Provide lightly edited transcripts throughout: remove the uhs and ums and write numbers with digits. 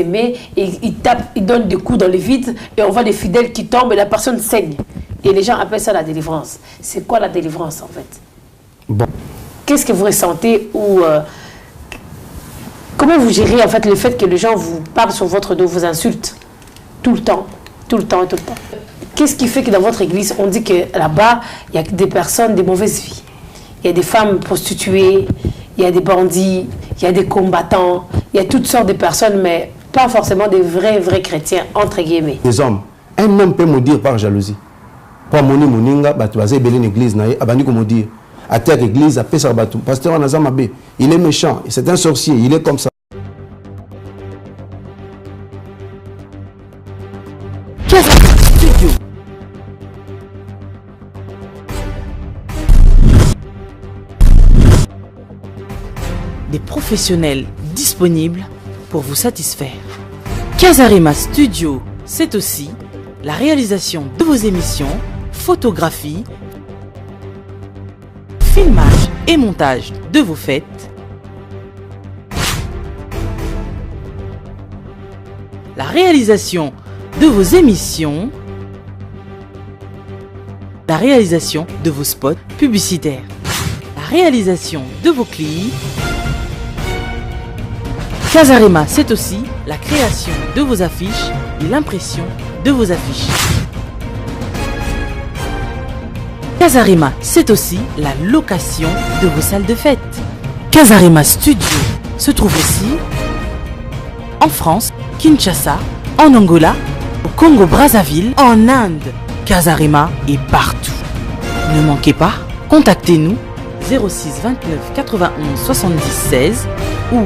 Mais il tape, il donne des coups dans le vide et on voit des fidèles qui tombent et la personne saigne. Et les gens appellent ça la délivrance. C'est quoi la délivrance en fait? Bon. Qu'est-ce que vous ressentez ou comment vous gérez en fait le fait que les gens vous parlent sur votre dos, vous insultent tout le temps, tout le temps et tout le temps? Qu'est-ce qui fait que dans votre église, on dit que là-bas, il y a des personnes de mauvaise vie? Il y a des femmes prostituées, il y a des bandits, il y a des combattants, il y a toutes sortes de personnes, mais pas forcément des vrais chrétiens, entre guillemets. Des hommes. Un homme peut maudire par jalousie. Pour moni moninga, tu vas ébeler une église, abani comme dire. À terre église, à Pessar Batou. Pasteur Anazamabé, il est méchant, c'est un sorcier, il est comme ça. Studio. Des professionnels disponibles pour vous satisfaire. Casarema Studio, c'est aussi la réalisation de vos émissions, photographie, filmage et montage de vos fêtes, la réalisation de vos émissions, la réalisation de vos spots publicitaires, la réalisation de vos clips. Casarema, c'est aussi la création de vos affiches et l'impression de vos affiches. Casarema, c'est aussi la location de vos salles de fête. Casarema Studio se trouve aussi en France, Kinshasa, en Angola, au Congo-Brazzaville, en Inde. Casarema est partout. Ne manquez pas, contactez-nous 06 29 91 70 16 ou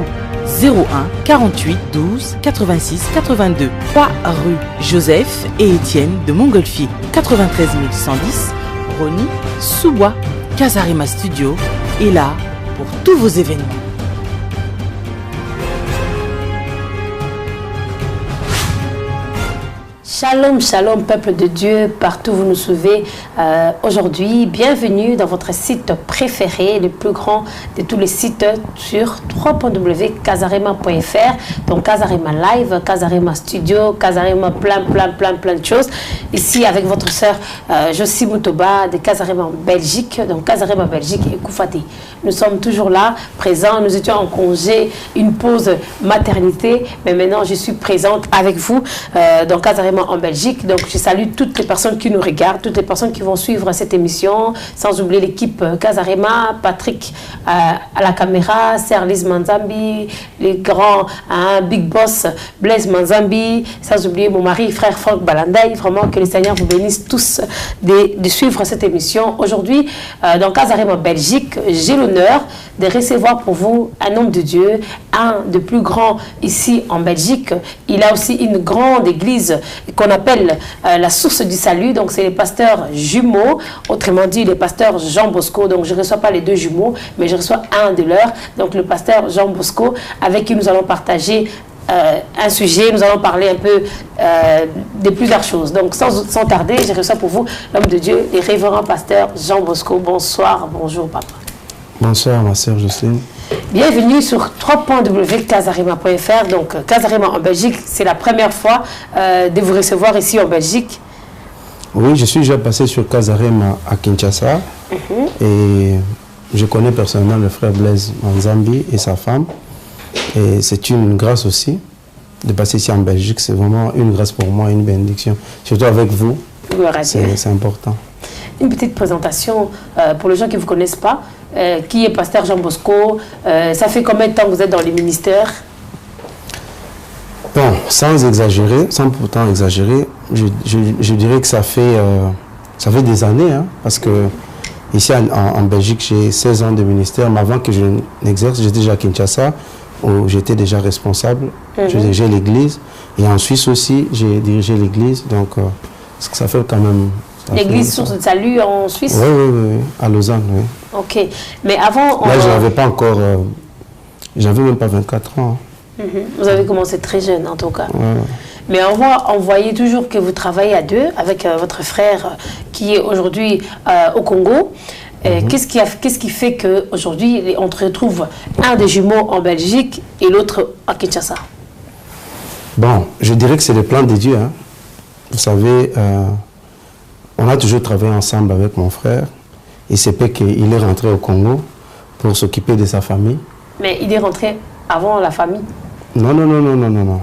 01 48 12 86 82. 3 rue Joseph et Étienne de Montgolfier, 93 110, Rony, Sous-Bois. Casarema Studio est là pour tous vos événements. Shalom, shalom, peuple de Dieu, partout où vous nous suivez aujourd'hui. Bienvenue dans votre site préféré, le plus grand de tous les sites sur www.casarema.fr. Donc Casarema Live, Casarema Studio, Casarema plein de choses. Ici avec votre sœur Josie Moutoba de Casarema en Belgique. Donc Casarema Belgique et Koufati. Nous sommes toujours là, présents. Nous étions en congé, une pause maternité. Mais maintenant, je suis présente avec vous dans Casarema en Belgique. Donc, je salue toutes les personnes qui nous regardent, toutes les personnes qui vont suivre cette émission, sans oublier l'équipe Casarema, Patrick à la caméra, Serlis Manzambi, les grands Big Boss, Blaise Manzambi, sans oublier mon mari, frère Franck Balandaï. Vraiment, que le Seigneur vous bénisse tous de suivre cette émission. Aujourd'hui, dans Casarema Belgique, j'ai l'honneur de recevoir pour vous un homme de Dieu, un des plus grands ici en Belgique. Il a aussi une grande église qu'on appelle la source du salut. Donc c'est les pasteurs jumeaux, autrement dit les pasteurs Jean Bosco. Donc je ne reçois pas les deux jumeaux, mais je reçois un de leurs, donc le pasteur Jean Bosco, avec qui nous allons partager un sujet. Nous allons parler un peu de plusieurs choses. Donc sans tarder, je reçois pour vous l'homme de Dieu, le révérend pasteur Jean Bosco. Bonsoir, bonjour papa. Bonsoir ma sœur Jocelyne. Bienvenue sur www.casarema.fr. Donc Casarema en Belgique, c'est la première fois de vous recevoir ici en Belgique. Oui, je suis déjà passé sur Casarema à Kinshasa et je connais personnellement le frère Blaise Manzambi et sa femme. Et c'est une grâce aussi de passer ici en Belgique. C'est vraiment une grâce pour moi, une bénédiction. Surtout avec vous, c'est important. Une petite présentation pour les gens qui ne vous connaissent pas. Qui est pasteur Jean Bosco? Ça fait combien de temps que vous êtes dans les ministères? Bon, sans exagérer, sans pourtant exagérer, je dirais que ça fait des années, hein, parce que ici en Belgique, j'ai 16 ans de ministère, mais avant que je n'exerce, j'étais déjà à Kinshasa, où j'étais déjà responsable, je dirigeais l'église, et en Suisse aussi, j'ai dirigé l'église, donc ça fait quand même... L'église Source de Salut en Suisse? Oui, à Lausanne, oui. Ok, mais avant... Là, je n'avais pas encore... j'avais même pas 24 ans. Vous avez commencé très jeune, en tout cas. Ouais. Mais on voyait toujours que vous travaillez à deux avec votre frère qui est aujourd'hui au Congo. Qu'est-ce qui fait qu'aujourd'hui, on retrouve un des jumeaux en Belgique et l'autre à Kinshasa? Bon, je dirais que c'est le plan de Dieu. Hein. Vous savez, on a toujours travaillé ensemble avec mon frère. Il s'est fait qu'il est rentré au Congo pour s'occuper de sa famille. Mais il est rentré avant la famille? Non, non, non, non, non, non, non.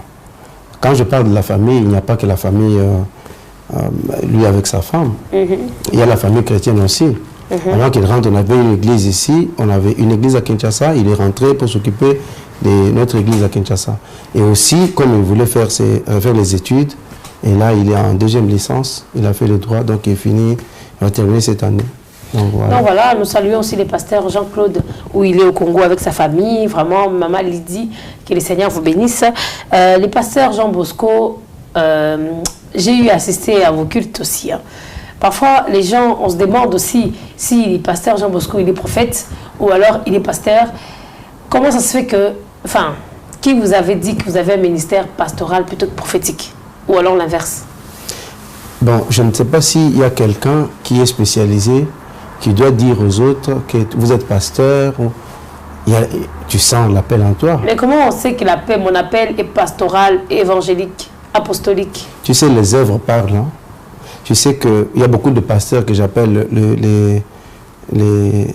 Quand je parle de la famille, il n'y a pas que la famille, lui avec sa femme. Il y a la famille chrétienne aussi. Avant qu'il rentre, on avait une église ici, on avait une église à Kinshasa. Il est rentré pour s'occuper de notre église à Kinshasa. Et aussi, comme il voulait faire les études, et là, il est en 2e licence, il a fait le droit, donc il est fini, il va terminer cette année. Donc voilà, nous saluons aussi les pasteurs Jean-Claude, où il est au Congo avec sa famille. Vraiment, maman Lydie, que le Seigneur vous bénisse. Les pasteurs Jean Bosco, j'ai eu assisté à vos cultes aussi. Hein. Parfois, les gens, on se demande aussi si le pasteur Jean Bosco, il est prophète, ou alors il est pasteur. Comment ça se fait que, enfin, qui vous avait dit que vous avez un ministère pastoral plutôt que prophétique? Ou alors l'inverse? Bon, je ne sais pas s'il y a quelqu'un qui est spécialisé, qui doit dire aux autres que vous êtes pasteur, ou tu sens l'appel en toi. Mais comment on sait que mon appel est pastoral, évangélique, apostolique? Tu sais, les œuvres parlent. Hein? Tu sais qu'il y a beaucoup de pasteurs que j'appelle les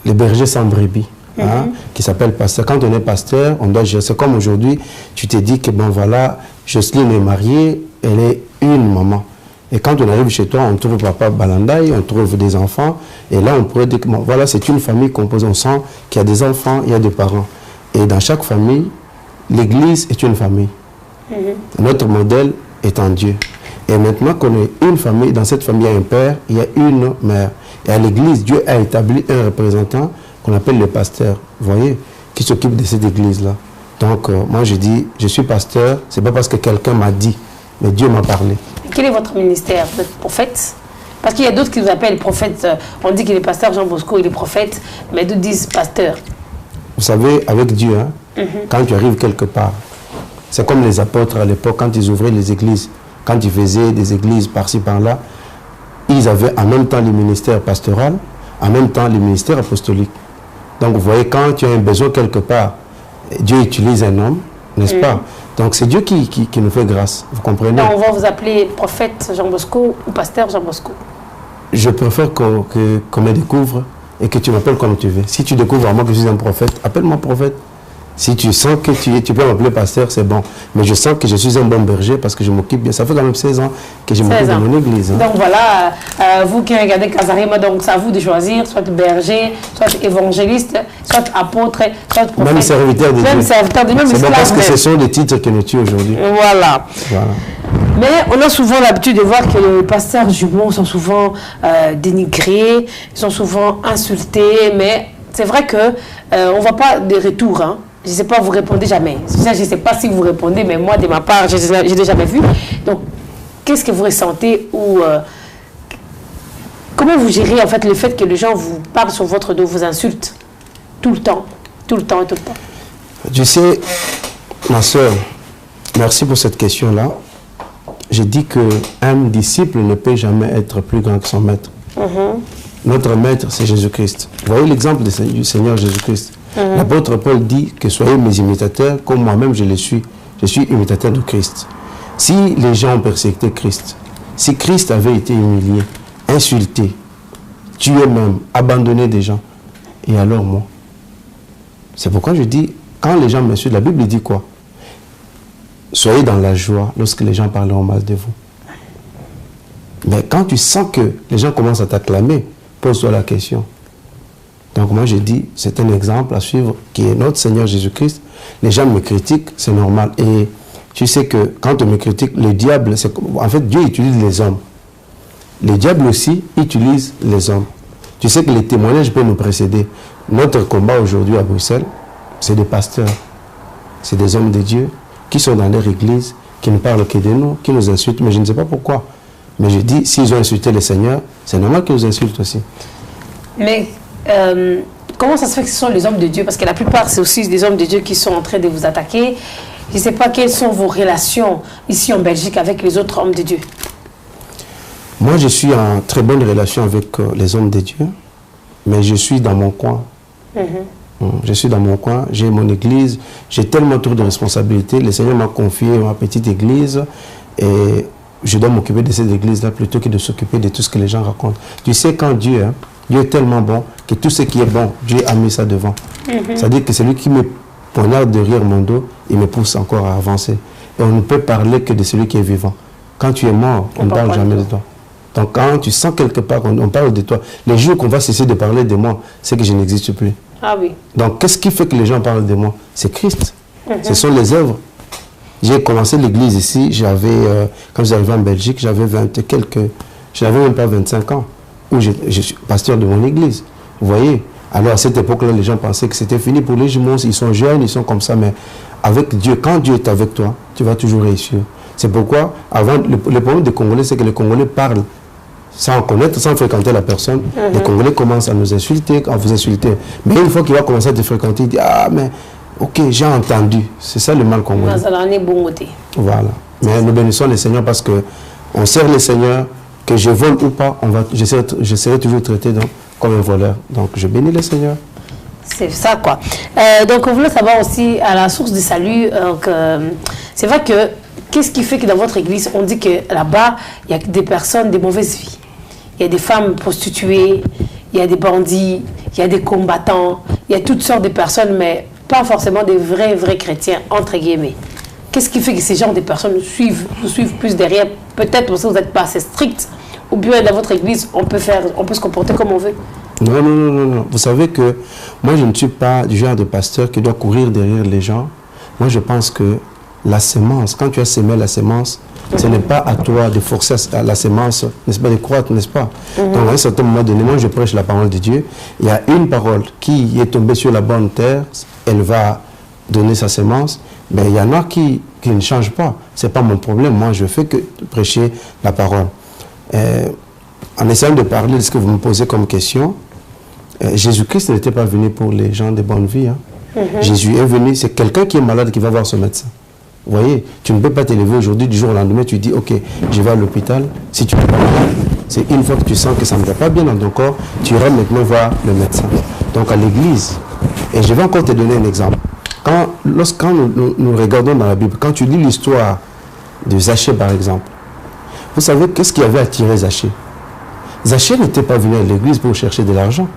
bergers sans brebis, hein, qui s'appellent pasteurs. Quand on est pasteur, on doit gérer. C'est comme aujourd'hui, tu te dis que bon voilà, Jocelyne est mariée, elle est une maman. Et quand on arrive chez toi, on trouve papa Balandaï, on trouve des enfants. Et là, on pourrait dire que bon, voilà, c'est une famille composée. On sent qu'il y a des enfants, il y a des parents. Et dans chaque famille, l'Église est une famille. Notre modèle est en Dieu. Et maintenant qu'on est une famille, dans cette famille, il y a un père, il y a une mère. Et à l'Église, Dieu a établi un représentant qu'on appelle le pasteur, vous voyez, qui s'occupe de cette Église-là. Donc, moi, je dis, je suis pasteur, c'est pas parce que quelqu'un m'a dit, mais Dieu m'a parlé. Quel est votre ministère? Vous êtes prophète? Parce qu'il y a d'autres qui vous appellent prophète. On dit qu'il est pasteur Jean Bosco, il est prophète, mais d'autres disent pasteur. Vous savez, avec Dieu, hein, quand tu arrives quelque part, c'est comme les apôtres à l'époque, quand ils ouvraient les églises, quand ils faisaient des églises par-ci, par-là, ils avaient en même temps le ministère pastoral, en même temps le ministère apostolique. Donc vous voyez, quand tu as un besoin quelque part, Dieu utilise un homme, n'est-ce pas? Donc c'est Dieu qui nous fait grâce, vous comprenez? Donc on va vous appeler prophète Jean Bosco ou pasteur Jean Bosco? Je préfère qu'on me découvre et que tu m'appelles comme tu veux. Si tu découvres à moi que je suis un prophète, appelle-moi prophète. Si tu sens que tu peux m'appeler pasteur, c'est bon. Mais je sens que je suis un bon berger parce que je m'occupe bien. Ça fait quand même 16 ans que je m'occupe de mon église. Hein. Donc voilà, vous qui regardez Casarima, donc c'est à vous de choisir, soit berger, soit évangéliste, soit apôtre, soit prophète. Même serviteur de Dieu. Même serviteur de Dieu, même c'est bon esclave. Parce que ce sont des titres que nous tuent aujourd'hui. Voilà. Mais on a souvent l'habitude de voir que les pasteurs jumeaux sont souvent dénigrés, ils sont souvent insultés, mais c'est vrai qu'on ne voit pas de retour. Hein. Je ne sais pas, vous répondez jamais. Je ne sais pas si vous répondez, mais moi, de ma part, je ne l'ai jamais vu. Donc, qu'est-ce que vous ressentez ou comment vous gérez en fait le fait que les gens vous parlent sur votre dos, vous insultent tout le temps, tout le temps et tout le temps? Tu sais, ma soeur, merci pour cette question-là. Je dis qu'un disciple ne peut jamais être plus grand que son maître. Notre maître, c'est Jésus-Christ. Vous voyez l'exemple du Seigneur Jésus-Christ. L'apôtre Paul dit que soyez mes imitateurs comme moi-même je le suis. Je suis imitateur de Christ. Si les gens ont persécuté Christ, si Christ avait été humilié, insulté, tué même, abandonné des gens, et alors moi? C'est pourquoi je dis, quand les gens m'insultent, la Bible dit quoi? Soyez dans la joie lorsque les gens parleront mal de vous. Mais quand tu sens que les gens commencent à t'acclamer, pose-toi la question. Donc moi je dis, c'est un exemple à suivre qui est notre Seigneur Jésus-Christ. Les gens me critiquent, c'est normal. Et tu sais que quand on me critique, le diable, en fait Dieu utilise les hommes. Le diable aussi utilise les hommes. Tu sais que les témoignages peuvent nous précéder. Notre combat aujourd'hui à Bruxelles, c'est des pasteurs. C'est des hommes de Dieu qui sont dans leur église, qui ne parlent que de nous, qui nous insultent, mais je ne sais pas pourquoi. Mais je dis, s'ils ont insulté le Seigneur, c'est normal qu'ils nous insultent aussi. Mais comment ça se fait que ce sont les hommes de Dieu? Parce que la plupart, c'est aussi des hommes de Dieu qui sont en train de vous attaquer. Je ne sais pas quelles sont vos relations ici en Belgique avec les autres hommes de Dieu. Moi, je suis en très bonne relation avec les hommes de Dieu, mais je suis dans mon coin. Je suis dans mon coin, j'ai mon église, j'ai tellement trop de responsabilités. Le Seigneur m'a confié ma petite église et je dois m'occuper de cette église-là plutôt que de s'occuper de tout ce que les gens racontent. Tu sais, quand Dieu est tellement bon que tout ce qui est bon, Dieu a mis ça devant. C'est-à-dire que c'est lui qui me poignarde derrière mon dos, il me pousse encore à avancer. Et on ne peut parler que de celui qui est vivant. Quand tu es mort, on ne parle jamais de toi. Donc quand tu sens quelque part qu'on parle de toi, les jours qu'on va cesser de parler de moi, c'est que je n'existe plus. Ah oui. Donc qu'est-ce qui fait que les gens parlent de moi? C'est Christ. Ce sont les œuvres. J'ai commencé l'église ici, quand j'arrivais en Belgique, j'avais j'avais même pas 25 ans, où je suis pasteur de mon église. Vous voyez? Alors à cette époque-là, les gens pensaient que c'était fini pour les jumeaux, ils sont jeunes, ils sont comme ça, mais avec Dieu, quand Dieu est avec toi, tu vas toujours réussir. C'est pourquoi, avant, le problème des Congolais, c'est que les Congolais parlent sans connaître, sans fréquenter la personne. Les Congolais commencent à nous insulter, à vous insulter. Mais une fois qu'il va commencer à te fréquenter, il dit, ah, mais ok, j'ai entendu. C'est ça le mal congolais. Voilà. Mais nous bénissons le Seigneur parce que on sert le Seigneur, que je vole ou pas, je serai toujours traité comme un voleur. Donc je bénis le Seigneur. C'est ça quoi. Donc on voulait savoir aussi à la source du salut, c'est vrai que qu'est-ce qui fait que dans votre église, on dit que là-bas, il y a des personnes de mauvaise vie. Il y a des femmes prostituées, il y a des bandits, il y a des combattants, il y a toutes sortes de personnes, mais pas forcément des vrais chrétiens, entre guillemets. Qu'est-ce qui fait que ces genres de personnes vous suivent plus derrière? Peut-être parce que vous n'êtes pas assez strict, ou bien dans votre église, on peut se comporter comme on veut. Non. Vous savez que moi, je ne suis pas du genre de pasteur qui doit courir derrière les gens. Moi, je pense que la sémence, quand tu as sémé la sémence, ce n'est pas à toi de forcer à la sémence, n'est-ce pas, de croître, n'est-ce pas? Donc, à un certain moment donné, moi, je prêche la parole de Dieu. Il y a une parole qui est tombée sur la bonne terre, elle va donner sa sémence. Mais il y en a qui ne changent pas. Ce n'est pas mon problème. Moi, je fais que prêcher la parole. En essayant de parler de ce que vous me posez comme question, Jésus-Christ n'était pas venu pour les gens de bonne vie. Jésus est venu, c'est quelqu'un qui est malade qui va voir son médecin. Vous voyez, tu ne peux pas t'élever aujourd'hui, du jour au lendemain, tu dis, ok, je vais à l'hôpital. Si tu ne peux pas, c'est une fois que tu sens que ça ne va pas bien dans ton corps, tu iras maintenant voir le médecin. Donc à l'église, et je vais encore te donner un exemple. Quand nous regardons dans la Bible, quand tu lis l'histoire de Zachée par exemple, vous savez qu'est-ce qui avait attiré Zachée? Zachée n'était pas venu à l'église pour chercher de l'argent.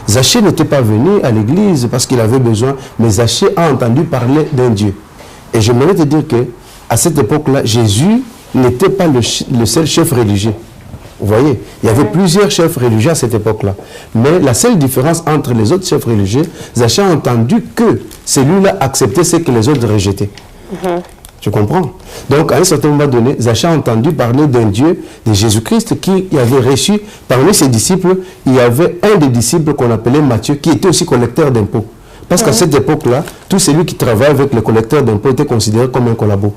Zachée n'était pas venu à l'église parce qu'il avait besoin, mais Zachée a entendu parler d'un Dieu. Et j'aimerais te dire qu'à cette époque-là, Jésus n'était pas le seul chef religieux. Vous voyez, il y avait plusieurs chefs religieux à cette époque-là. Mais la seule différence entre les autres chefs religieux, Zachée a entendu que celui-là acceptait ce que les autres rejetaient. Tu comprends? Donc, à un certain moment donné, Zachée a entendu parler d'un Dieu, de Jésus-Christ, qui avait reçu, parmi ses disciples, il y avait un des disciples qu'on appelait Matthieu, qui était aussi collecteur d'impôts. Parce qu'à cette époque-là, tout celui qui travaillait avec le collecteur d'impôts était considéré comme un collabo.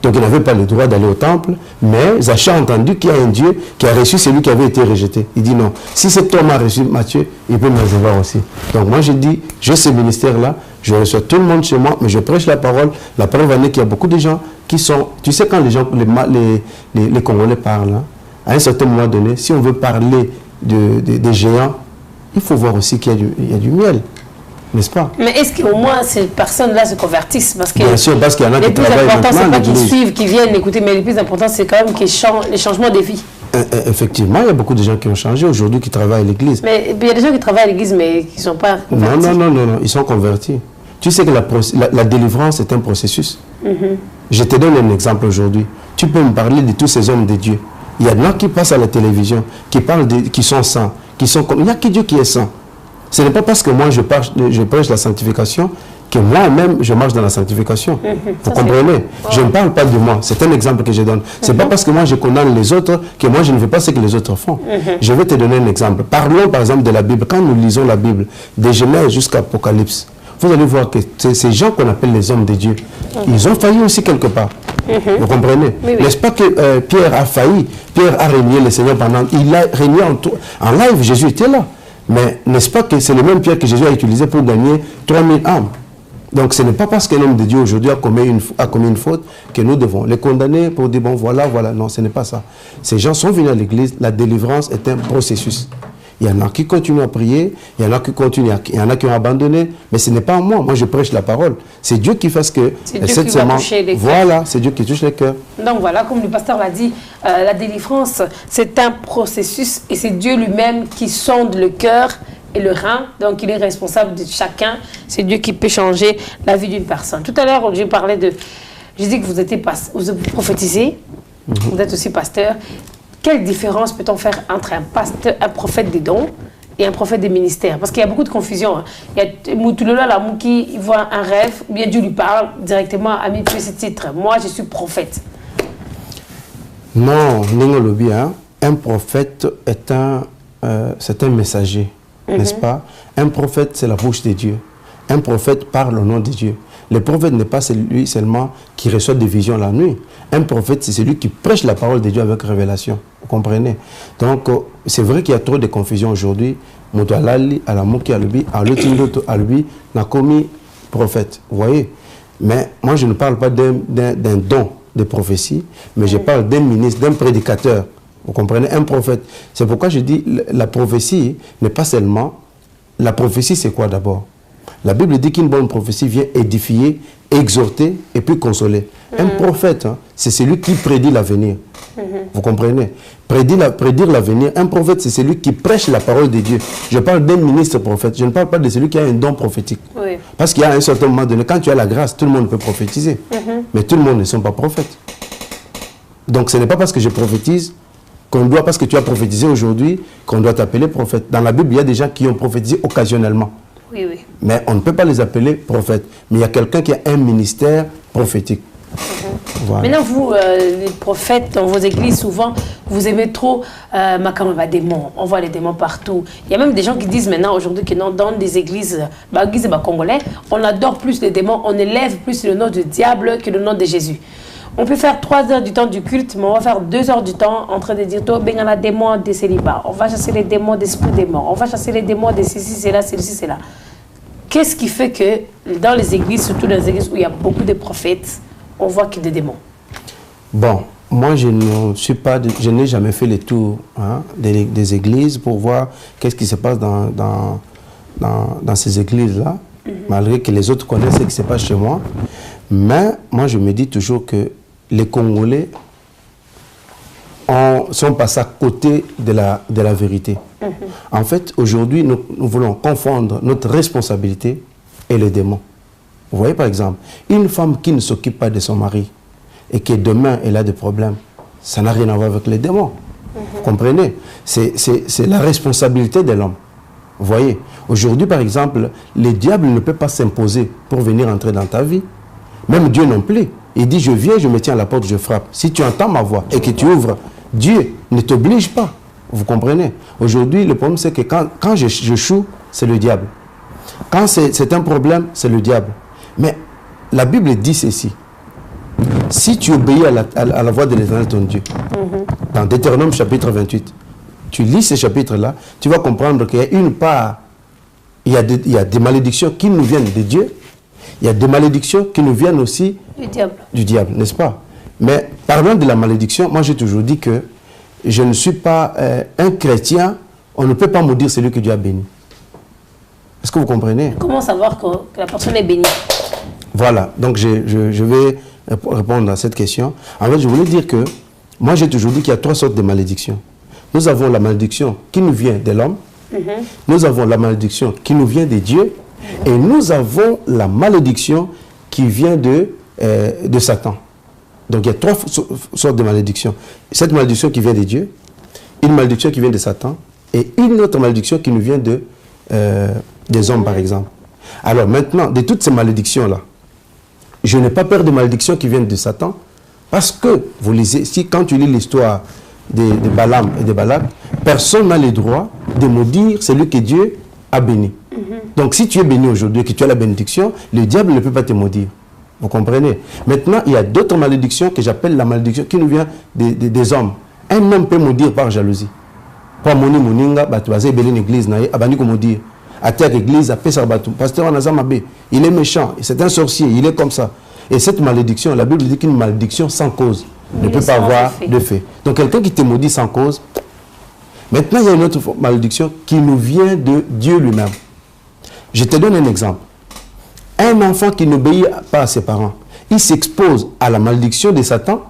Donc, il n'avait pas le droit d'aller au temple, mais Zachée a entendu qu'il y a un Dieu qui a reçu celui qui avait été rejeté. Il dit non, si cet homme a reçu Matthieu, il peut me recevoir aussi. Donc, moi, je dis, j'ai ce ministère-là, je reçois tout le monde chez moi, mais je prêche la parole. La preuve en est qu'il y a beaucoup de gens qui sont... Tu sais, quand les Congolais parlent, à un certain moment donné, si on veut parler des géants, il faut voir aussi qu'il y a du miel. N'est-ce pas? Mais est-ce qu'au moins ces personnes-là se convertissent? Parce que bien sûr, parce qu'il y en a qui travaillent maintenant. Le plus important, ce n'est pas qu'ils suivent, qu'ils viennent écouter, mais le plus important, c'est quand même qu'ils changent, les changements de vie. Effectivement, il y a beaucoup de gens qui ont changé aujourd'hui, qui travaillent à l'église. Mais il y a des gens qui travaillent à l'église, mais qui ne sont pas convertis. Non, ils sont convertis. Tu sais que la délivrance est un processus. Je te donne un exemple aujourd'hui. Tu peux me parler de tous ces hommes de Dieu. Il y en a qui passent à la télévision, qui parlent qui sont saints, qui sont comme... Il n'y a que Dieu qui est saint. Ce n'est pas parce que moi je prêche la sanctification que moi-même je marche dans la sanctification. Vous comprenez? Je ne parle pas de moi. C'est un exemple que je donne. Ce n'est pas parce que moi je condamne les autres que moi je ne fais pas ce que les autres font. Je vais te donner un exemple. Parlons par exemple de la Bible. Quand nous lisons la Bible, de Genèse jusqu'à Apocalypse, vous allez voir que ces gens qu'on appelle les hommes de Dieu, ils ont failli aussi quelque part. Vous comprenez? N'est-ce pas que Pierre a failli? Pierre a régné le Seigneur pendant... Il a régné en live, Jésus était là. Mais n'est-ce pas que c'est le même Pierre que Jésus a utilisé pour gagner 3000 âmes? Donc ce n'est pas parce qu'un homme de Dieu aujourd'hui a commis une faute que nous devons les condamner pour dire bon voilà. Non, ce n'est pas ça. Ces gens sont venus à l'église, la délivrance est un processus. Il y en a qui continuent à prier, il y en a qui continuent, il y en a qui ont abandonné, mais ce n'est pas moi. Moi, je prêche la parole. C'est Dieu qui fait ce que cette semence. Voilà, c'est Dieu qui touche les cœurs. Donc voilà, comme le pasteur l'a dit, la délivrance, c'est un processus et c'est Dieu lui-même qui sonde le cœur et le rein. Donc il est responsable de chacun. C'est Dieu qui peut changer la vie d'une personne. Tout à l'heure, j'ai parlé de... J'ai dit que vous prophétisez, vous êtes aussi pasteur. Quelle différence peut-on faire entre un pasteur, un prophète des dons et un prophète des ministères? Parce qu'il y a beaucoup de confusion. Il y a Moutoulola là, qui voit un rêve, ou bien Dieu lui parle directement à mis ce titre. Moi, je suis prophète. Non, un prophète est c'est un messager, n'est-ce pas? Un prophète, c'est la bouche de Dieu. Un prophète parle au nom de Dieu. Le prophète n'est pas celui seulement qui reçoit des visions la nuit. Un prophète, c'est celui qui prêche la parole de Dieu avec révélation. Vous comprenez? Donc, c'est vrai qu'il y a trop de confusion aujourd'hui. Moutoualali, Alamuki, Alubi, Alutindoto, Alubi, Nakomi, prophète. Vous voyez? Mais moi, je ne parle pas d'un don de prophétie, mais je parle d'un ministre, d'un prédicateur. Vous comprenez? Un prophète. C'est pourquoi je dis la prophétie n'est pas seulement... La prophétie, c'est quoi d'abord? La Bible dit qu'une bonne prophétie vient édifier, exhorter et puis consoler. Un prophète, hein, c'est celui qui prédit l'avenir. Vous comprenez? Prédire l'avenir. Un prophète, c'est celui qui prêche la parole de Dieu. Je parle d'un ministre prophète. Je ne parle pas de celui qui a un don prophétique. Oui. Parce qu'il y a un certain moment donné, quand tu as la grâce, tout le monde peut prophétiser. Mais tout le monde ne sont pas prophètes. Donc ce n'est pas parce que je prophétise qu'on doit, parce que tu as prophétisé aujourd'hui, qu'on doit t'appeler prophète. Dans la Bible, il y a des gens qui ont prophétisé occasionnellement. Oui, oui. Mais on ne peut pas les appeler prophètes. Mais il y a quelqu'un qui a un ministère prophétique. Voilà. Maintenant, vous, les prophètes, dans vos églises, souvent, vous aimez trop Makamaba démons. On voit les démons partout. Il y a même des gens qui disent maintenant, aujourd'hui, que dans des églises congolais, on adore plus les démons, on élève plus le nom du diable que le nom de Jésus. On peut faire 3 heures du temps du culte, mais on va faire 2 heures du temps en train de dire « Ben, on a des démons de célibat, on va chasser les démons d'esprit des morts, on va chasser les démons de ceci, c'est là, ceci, c'est là. » Qu'est-ce qui fait que dans les églises, surtout dans les églises où il y a beaucoup de prophètes, on voit qu'il y a des démons? Bon, moi je n'ai jamais fait le tour des églises pour voir qu'est-ce qui se passe dans ces églises-là, malgré que les autres connaissent ce qui se passe chez moi. Mais moi je me dis toujours que les Congolais sont passés à côté de la vérité. En fait, aujourd'hui, nous voulons confondre notre responsabilité et les démons. Vous voyez, par exemple, une femme qui ne s'occupe pas de son mari et que demain, elle a des problèmes, ça n'a rien à voir avec les démons. Vous comprenez? C'est la responsabilité de l'homme. Vous voyez? Aujourd'hui, par exemple, le diable ne peut pas s'imposer pour venir entrer dans ta vie. Même Dieu non plus. Il dit, je viens, je me tiens à la porte, je frappe. Si tu entends ma voix et que tu ouvres, Dieu ne t'oblige pas. Vous comprenez? Aujourd'hui, le problème, c'est que quand je choue, c'est le diable. Quand c'est un problème, c'est le diable. Mais la Bible dit ceci. Si tu obéis à la voix de l'Éternel, ton Dieu, dans Deutéronome chapitre 28, tu lis ce chapitre-là, tu vas comprendre qu'il y a une part, il y a des malédictions qui nous viennent de Dieu. Il y a des malédictions qui nous viennent aussi du diable, n'est-ce pas? Mais parlant de la malédiction, moi j'ai toujours dit que je ne suis pas un chrétien, on ne peut pas maudire celui que Dieu a béni. Est-ce que vous comprenez? Comment savoir que la personne est bénie? Voilà, donc je vais répondre à cette question. En fait, je voulais dire que moi j'ai toujours dit qu'il y a 3 sortes de malédictions. Nous avons la malédiction qui nous vient de l'homme, nous avons la malédiction qui nous vient de Dieu, et nous avons la malédiction qui vient de Satan. Donc il y a 3 sortes de malédictions. Cette malédiction qui vient de Dieu, une malédiction qui vient de Satan, et une autre malédiction qui nous vient des hommes, par exemple. Alors maintenant, de toutes ces malédictions-là, je n'ai pas peur des malédictions qui viennent de Satan, parce que, vous lisez, quand tu lis l'histoire de Balaam et de Balak, personne n'a le droit de maudire celui que Dieu a béni. Donc si tu es béni aujourd'hui et que tu as la bénédiction, le diable ne peut pas te maudire. Vous comprenez? Maintenant, il y a d'autres malédictions que j'appelle la malédiction qui nous vient des hommes. Un homme peut maudire par jalousie. Pas moni moninga, tu vas ébéler une église, abani ko maudire. Attaque l'église, à Pessar Batou. Pasteur Anazamabé, il est méchant, c'est un sorcier, il est comme ça. Et cette malédiction, la Bible dit qu'une malédiction sans cause ne peut pas avoir de fait. Donc quelqu'un qui te maudit sans cause, Maintenant, il y a une autre malédiction qui nous vient de Dieu lui-même. Je te donne un exemple. Un enfant qui n'obéit pas à ses parents, il s'expose à la malédiction de Satan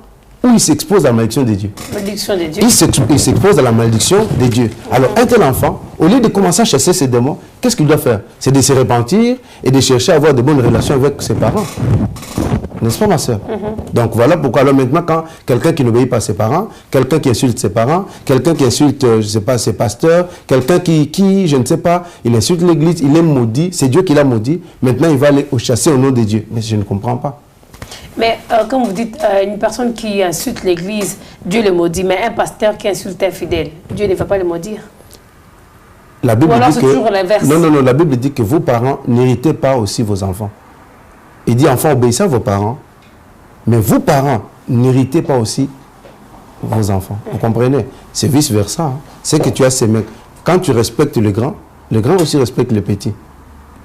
ou il s'expose à la malédiction de Dieu? Malédiction de Dieu. Il s'expose à la malédiction de Dieu. Alors, un tel enfant, au lieu de commencer à chasser ses démons, qu'est-ce qu'il doit faire? C'est de se repentir et de chercher à avoir de bonnes relations avec ses parents. N'est-ce pas, ma soeur? Donc, voilà pourquoi, alors maintenant, quand quelqu'un qui n'obéit pas à ses parents, quelqu'un qui insulte ses parents, quelqu'un qui insulte, je ne sais pas, ses pasteurs, quelqu'un qui, je ne sais pas, il insulte l'église, il est maudit, c'est Dieu qui l'a maudit, maintenant il va aller au chasser au nom de Dieu. Mais je ne comprends pas. Mais comme vous dites, une personne qui insulte l'église, Dieu le maudit, mais un pasteur qui insulte un fidèle, Dieu ne va pas le maudire. La Bible Ou alors dit c'est que, toujours l'inverse. non, la Bible dit que vos parents n'héritez pas aussi vos enfants. Il dit, enfants, obéissez à vos parents, mais vos parents n'héritez pas aussi vos enfants. Vous comprenez? C'est vice-versa. Hein. C'est que tu as ces mecs. Quand tu respectes le grand aussi respecte le petit.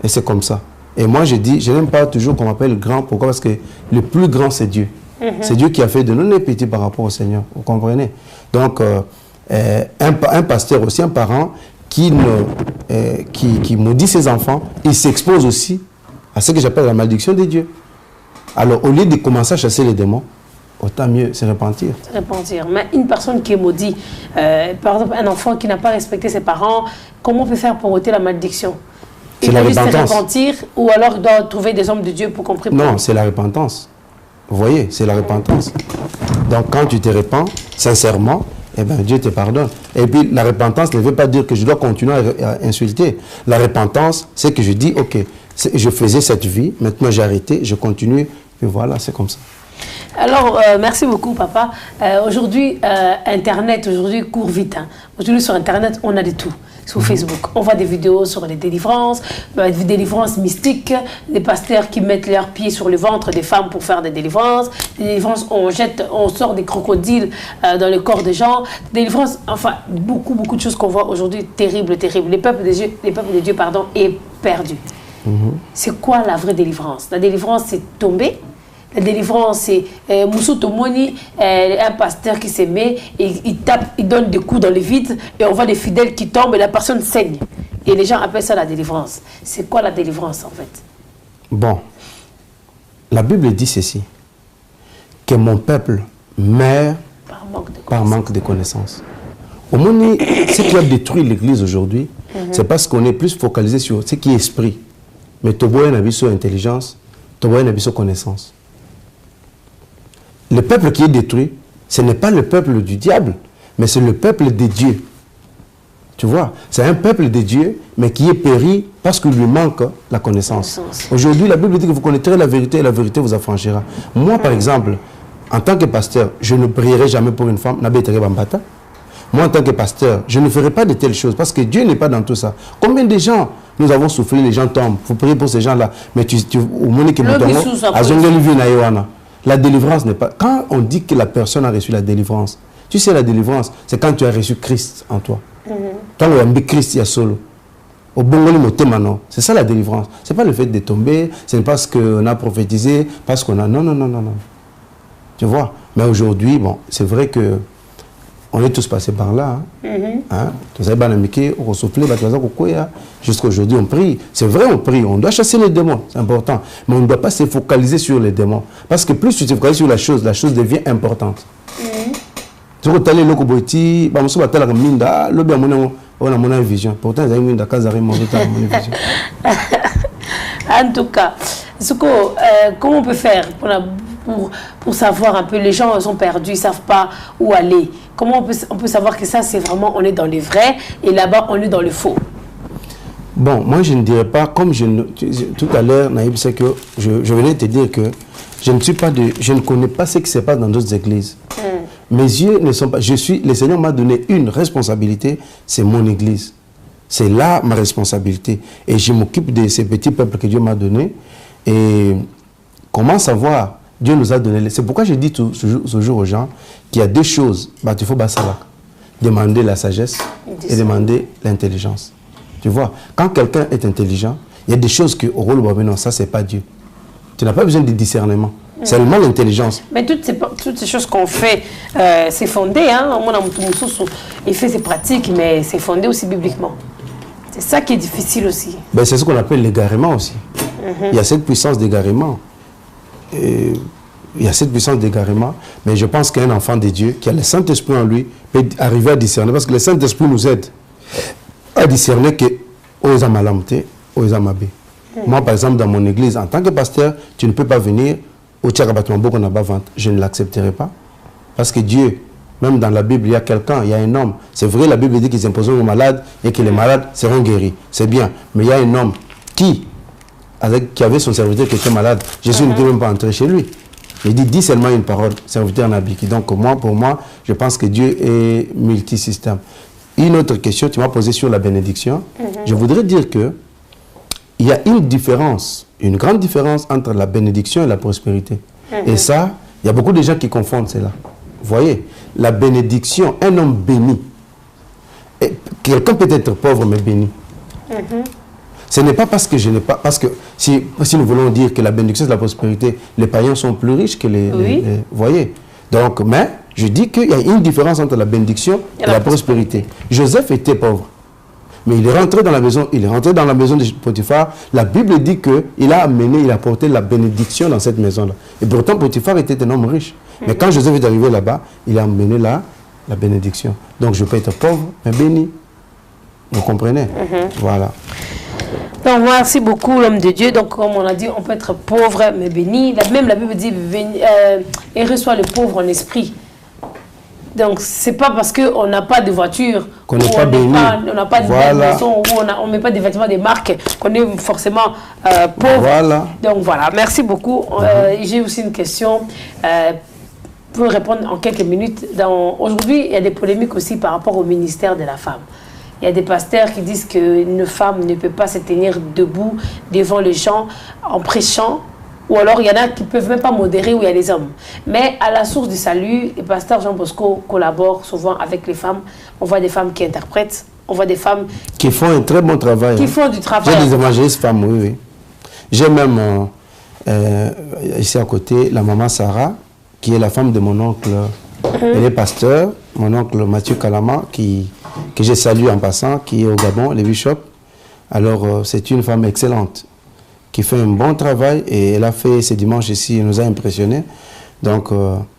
Et c'est comme ça. Et moi, je dis, je n'aime pas toujours qu'on m'appelle grand. Pourquoi? Parce que le plus grand, c'est Dieu. C'est Dieu qui a fait de nous les petits par rapport au Seigneur. Vous comprenez? Donc, un pasteur aussi, un parent qui maudit ses enfants, il s'expose aussi à ce que j'appelle la malédiction de Dieu. Alors, au lieu de commencer à chasser les démons, autant mieux se repentir. Se repentir. Mais une personne qui est maudite, par exemple, un enfant qui n'a pas respecté ses parents, comment on peut faire pour ôter la malédiction? Il doit juste se repentir ou alors il doit trouver des hommes de Dieu pour comprendre? Non, c'est la repentance. Vous voyez, c'est la repentance. Donc, quand tu te repens sincèrement, eh bien, Dieu te pardonne. Et puis, la repentance ne veut pas dire que je dois continuer à insulter. La repentance, c'est que je dis, ok, je faisais cette vie, maintenant j'ai arrêté, je continue, et voilà, c'est comme ça. Alors, merci beaucoup, papa. Aujourd'hui, Internet, aujourd'hui, court vite. Hein. Aujourd'hui, sur Internet, on a de tout. Sur Facebook, on voit des vidéos sur les délivrances, des délivrances mystiques, des pasteurs qui mettent leurs pieds sur le ventre des femmes pour faire des délivrances, on sort des crocodiles dans le corps des gens, des délivrances, enfin, beaucoup de choses qu'on voit aujourd'hui, terribles. Le peuple de Dieu, est perdu. C'est quoi la vraie délivrance? La délivrance, c'est tomber. La délivrance, c'est Moussou Tomoni, un pasteur qui se met, et il tape, il donne des coups dans le vide, et on voit des fidèles qui tombent et la personne saigne. Et les gens appellent ça la délivrance. C'est quoi la délivrance en fait? Bon, la Bible dit ceci, que mon peuple meurt par manque de connaissances. Au moins, ce qui a détruit l'Église aujourd'hui, c'est parce qu'on est plus focalisé sur ce qui est esprit. Mais Toboyen a vu sur intelligence, Toboyen a vu sur connaissance. Le peuple qui est détruit, ce n'est pas le peuple du diable, mais c'est le peuple de Dieu. Tu vois, c'est un peuple de Dieu, mais qui est péri parce qu'il lui manque la connaissance. Aujourd'hui, la Bible dit que vous connaîtrez la vérité et la vérité vous affranchira. Moi, par exemple, en tant que pasteur, je ne prierai jamais pour une femme. Moi, en tant que pasteur, je ne ferai pas de telles choses parce que Dieu n'est pas dans tout ça. Combien de gens nous avons soufflé, les gens tombent. Il faut prier pour ces gens-là. Mais la délivrance n'est pas... Quand on dit que la personne a reçu la délivrance, tu sais, la délivrance, c'est quand tu as reçu Christ en toi. Quand on a mis Christ, il y a solo. C'est ça la délivrance. Ce n'est pas le fait de tomber, ce n'est pas ce qu'on a prophétisé, parce qu'on a... Non. Tu vois? Mais aujourd'hui, bon, c'est vrai que on est tous passés par là. Jusqu'à aujourd'hui, on prie. C'est vrai, on prie. On doit chasser les démons. C'est important. Mais on ne doit pas se focaliser sur les démons. Parce que plus tu te focalises sur la chose devient importante. Tu vois, tu as les locaux, tu as une vision. Pourtant, ils ont une vision. En tout cas, comment on peut faire pour savoir un peu, les gens sont perdus, ils ne savent pas où aller. Comment on peut savoir que ça, c'est vraiment, on est dans le vrai et là-bas, on est dans le faux? Bon, moi, je ne dirais pas, comme tout à l'heure, Naïb, c'est que je venais te dire que je ne connais pas ce qui se passe dans d'autres églises. Mes yeux ne sont pas... le Seigneur m'a donné une responsabilité, c'est mon église. C'est là ma responsabilité. Et je m'occupe de ces petits peuples que Dieu m'a donnés. Et comment savoir? Dieu nous a donné... C'est pourquoi je dis ce jour aux gens qu'il y a deux choses. Il faut demander la sagesse et demander l'intelligence. Tu vois, quand quelqu'un est intelligent, il y a des choses que au rôle non, ça c'est pas Dieu. Tu n'as pas besoin de discernement. Seulement l'intelligence. Mais toutes ces choses qu'on fait, c'est fondé. Hein? Il fait ses pratiques, mais c'est fondé aussi bibliquement. C'est ça qui est difficile aussi. Ben, c'est ce qu'on appelle l'égarement aussi. Il y a cette puissance d'égarement. Il y a cette puissance d'égarement, mais je pense qu'un enfant de Dieu, qui a le Saint-Esprit en lui, peut arriver à discerner, parce que le Saint-Esprit nous aide à discerner que aux amalamté, aux amabé. Moi, par exemple, dans mon église, en tant que pasteur, tu ne peux pas venir au Tchakabatumbo qu'on a pas vente. Je ne l'accepterai pas. Parce que Dieu, même dans la Bible, il y a quelqu'un, il y a un homme. C'est vrai, la Bible dit qu'ils imposeront aux malades et que les malades seront guéris. C'est bien. Mais il y a un homme qui avait son serviteur qui était malade. Jésus n'était même pas entré chez lui. Il dit, dis seulement une parole, serviteur Nabiki. Donc pour moi, je pense que Dieu est multisystème. Une autre question, tu m'as posé sur la bénédiction. Je voudrais dire que il y a une différence, une grande différence entre la bénédiction et la prospérité. Et ça, il y a beaucoup de gens qui confondent cela. Vous voyez, la bénédiction, un homme béni, quelqu'un peut être pauvre mais béni. Ce n'est pas parce que je n'ai pas... Parce que si nous voulons dire que la bénédiction c'est la prospérité, les païens sont plus riches que les vous voyez. Donc, mais je dis qu'il y a une différence entre la bénédiction et la prospérité. Joseph était pauvre. Mais il est rentré dans la maison, de Potiphar. La Bible dit qu'il a amené, il a apporté la bénédiction dans cette maison-là. Et pourtant, Potiphar était un homme riche. Mais quand Joseph est arrivé là-bas, il a amené la bénédiction. Donc, je peux être pauvre, mais béni. Vous comprenez? Voilà. Donc, merci beaucoup, l'homme de Dieu. Donc, comme on a dit, on peut être pauvre, mais béni. Même la Bible dit, et reçoit le pauvre en esprit. Donc, ce n'est pas parce qu'on n'a pas de voiture, qu'on n'est pas béni, on n'a pas de belle maison, ou on ne met pas de vêtements de marque, qu'on est forcément pauvre. Voilà. Donc, voilà. Merci beaucoup. J'ai aussi une question pour répondre en quelques minutes. Aujourd'hui, il y a des polémiques aussi par rapport au ministère de la femme. Il y a des pasteurs qui disent qu'une femme ne peut pas se tenir debout devant les gens en prêchant. Ou alors, il y en a qui ne peuvent même pas modérer où il y a les hommes. Mais à la source du salut, le pasteur Jean Bosco collabore souvent avec les femmes. On voit des femmes qui interprètent. On voit des femmes qui font un très bon travail. Qui font du travail. J'ai des évangélistes femmes, oui. J'ai même ici à côté la maman Sarah, qui est la femme de mon oncle. Elle est pasteur. Mon oncle Mathieu Kalama, que j'ai salué en passant, qui est au Gabon, le bishop. Alors, c'est une femme excellente, qui fait un bon travail, et elle a fait ce dimanche ici, elle nous a impressionnés. Donc,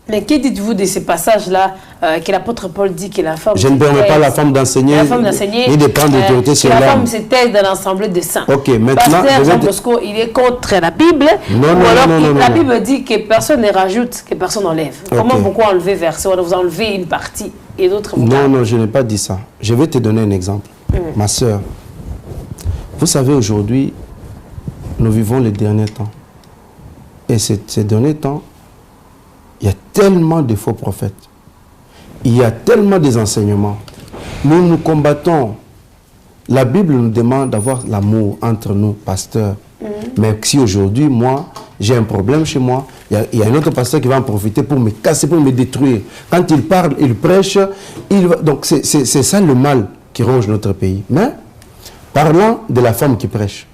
mais que dites-vous de ces passages-là que l'apôtre Paul dit que la femme... Je ne permets pas la femme d'enseigner, ni de prendre l'autorité sur l'homme. La femme se taise dans l'assemblée des saints. Ok, maintenant... Pasteur Jean Bosco, il est contre la Bible, la Bible dit que personne ne rajoute, que personne n'enlève. Comment pourquoi enlever verset? Vous enlevez une partie et d'autres... Non, je n'ai pas dit ça. Je vais te donner un exemple. Ma soeur, vous savez, aujourd'hui, nous vivons les derniers temps. Et ces derniers temps, il y a tellement de faux prophètes. Il y a tellement des enseignements. Nous combattons. La Bible nous demande d'avoir l'amour entre nous, pasteurs. Mais si aujourd'hui, moi, j'ai un problème chez moi, il y a un autre pasteur qui va en profiter pour me casser, pour me détruire. Quand il parle, il prêche, donc c'est ça le mal qui ronge notre pays. Mais, parlant de la femme qui prêche,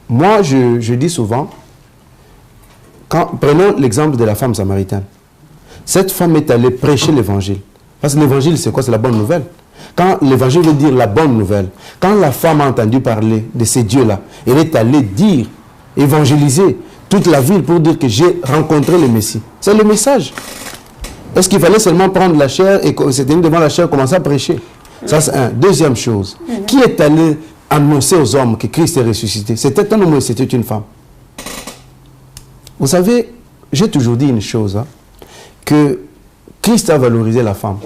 moi, je dis souvent, prenons l'exemple de la femme samaritaine. Cette femme est allée prêcher l'évangile. Parce que l'évangile, c'est quoi? C'est la bonne nouvelle. Quand l'évangile veut dire la bonne nouvelle, quand la femme a entendu parler de ces dieux-là, elle est allée dire, évangéliser toute la ville pour dire que j'ai rencontré le Messie. C'est le message. Est-ce qu'il fallait seulement prendre la chair et se tenir devant la chair et commencer à prêcher? Ça, c'est un. Deuxième chose, qui est allé annoncer aux hommes que Christ est ressuscité? C'était un homme ou c'était une femme? Vous savez, j'ai toujours dit une chose, que Christ a valorisé la femme.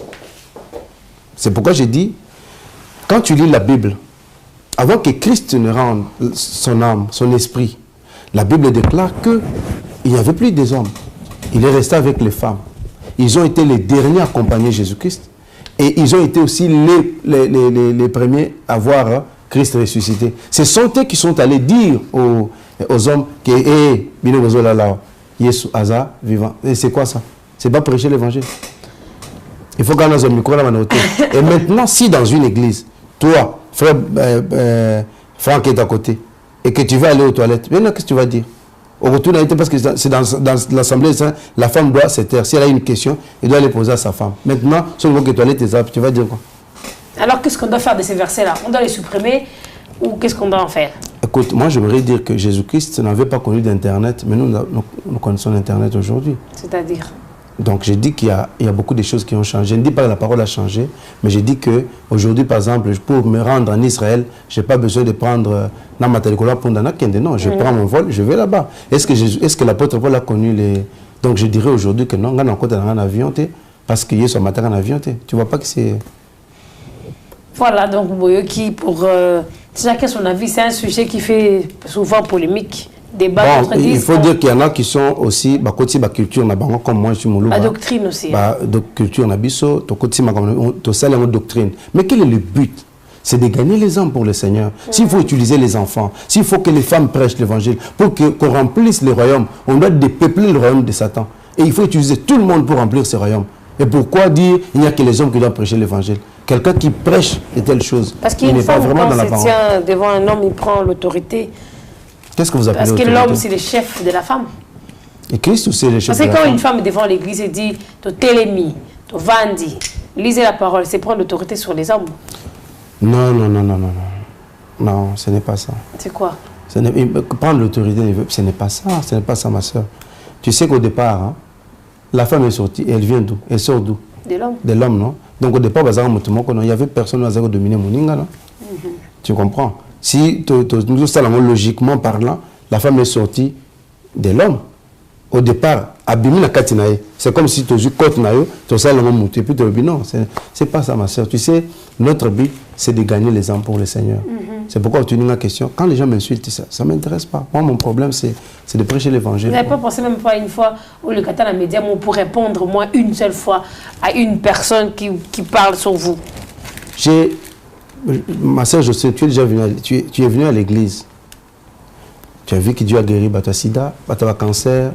C'est pourquoi j'ai dit, quand tu lis la Bible, avant que Christ ne rende son âme, son esprit, la Bible déclare qu'il n'y avait plus des hommes. Il est resté avec les femmes. Ils ont été les derniers à accompagner Jésus-Christ. Et ils ont été aussi les premiers à voir Christ ressuscité. Ce sont eux qui sont allés dire aux hommes que Yesu Aza vivant. Et c'est quoi ça? C'est pas prêcher l'évangile. Il faut qu'on ait un micro là. Et maintenant, si dans une église, toi, frère Franck est à côté, et que tu vas aller aux toilettes, maintenant qu'est-ce que tu vas dire? Au retour d'arrêter, parce que c'est dans l'Assemblée, la femme doit se taire. Si elle a une question, elle doit les poser à sa femme. Maintenant, si on veut que tu allais tes apps, tu vas dire quoi? Alors, qu'est-ce qu'on doit faire de ces versets-là? On doit les supprimer ou qu'est-ce qu'on doit en faire? Écoute, moi, j'aimerais dire que Jésus-Christ n'avait pas connu d'Internet, mais nous connaissons l'Internet aujourd'hui. C'est-à-dire? Donc, j'ai dit qu'il y a beaucoup de choses qui ont changé. Je ne dis pas que la parole a changé, mais j'ai dit qu'aujourd'hui, par exemple, pour me rendre en Israël, je n'ai pas besoin de prendre Namatalikola pour Nanakende. Non, je prends mon vol, je vais là-bas. Est-ce que l'apôtre Paul a connu les... Donc, je dirais aujourd'hui que non, on a encore un avion, parce qu'il y a ce matin un avion. Tu ne vois pas que c'est... Voilà, donc, Boyoki, pour... chacun son avis, c'est un sujet qui fait souvent polémique. Débat bon, il faut dire qu'il y en a qui sont aussi culture comme moi je suis la doctrine aussi. Culture nabiso, doctrine. Mais quel est le but? C'est de gagner les âmes pour le Seigneur. S'il faut utiliser les enfants, s'il faut que les femmes prêchent l'évangile, pour qu'on remplisse le royaume, on doit dépeupler le royaume de Satan. Et il faut utiliser tout le monde pour remplir ce royaume. Et pourquoi dire il n'y a que les hommes qui doivent prêcher l'évangile? Quelqu'un qui prêche de telles choses, parce qu'il n'est pas vraiment dans la parole. Tient devant un homme, il prend l'autorité. Qu'est-ce que vous appelez l'autorité? Parce que l'homme, c'est le chef de la femme. Et Christ aussi est le chef de la femme. Parce que quand une femme est devant l'église et dit « to télémi, to vandi », lisez la parole, c'est prendre l'autorité sur les hommes. Non. Non, ce n'est pas ça. C'est quoi? Prendre l'autorité, ce n'est pas ça. Ce n'est pas ça, ma soeur. Tu sais qu'au départ, hein, la femme est sortie, elle vient d'où? Elle sort d'où? De l'homme. De l'homme, non? Donc au départ, il n'y avait personne qui a dominé Moninga, non? Tu comprends? Si nous allons logiquement parlant, la femme est sortie de l'homme. Au départ, c'est comme si tu as eu côte naïo, tu as monté, puis tu as dit non, c'est pas ça ma soeur. Tu sais, notre but, c'est de gagner les âmes pour le Seigneur. C'est pourquoi tu as une question. Quand les gens m'insultent, ça ne m'intéresse pas. Moi, mon problème, c'est de prêcher l'évangile. Vous n'avez pas pensé même pas une fois où le Katana Média, pour répondre, moi, une seule fois à une personne qui parle sur vous? Ma soeur, je sais, tu es venu à l'église. Tu as vu que Dieu a guéri tu as sida, tu as cancer,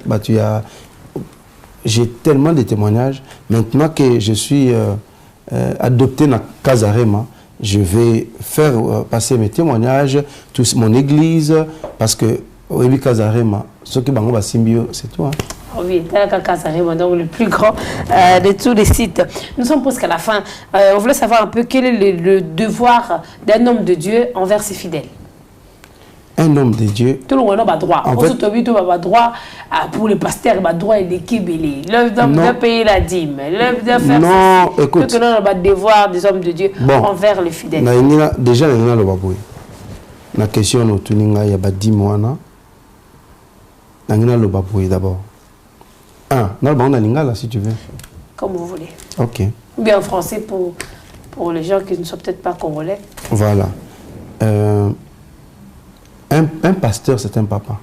j'ai tellement de témoignages. Maintenant que je suis adopté dans Casarema, je vais faire passer mes témoignages, mon église, parce que au Casarema, ce qui est symbio, c'est toi. Oui, donc le plus grand de tous les sites. Nous sommes presque à la fin. On voulait savoir un peu quel est le devoir d'un homme de Dieu envers ses fidèles. Un homme de Dieu. Tout le monde a droit. On se droit pour les pasteurs, il a droit à l'équipe. L'œuvre doit payer la dîme. L'œuvre doit faire non, écoute. Tout le monde a le devoir des hommes de Dieu envers les fidèles. Déjà, la question est il y a 10 mois. D'abord. Non, lingala si tu veux. Comme vous voulez. Ok. Ou bien en français pour les gens qui ne sont peut-être pas congolais. Voilà. Un pasteur, c'est un papa.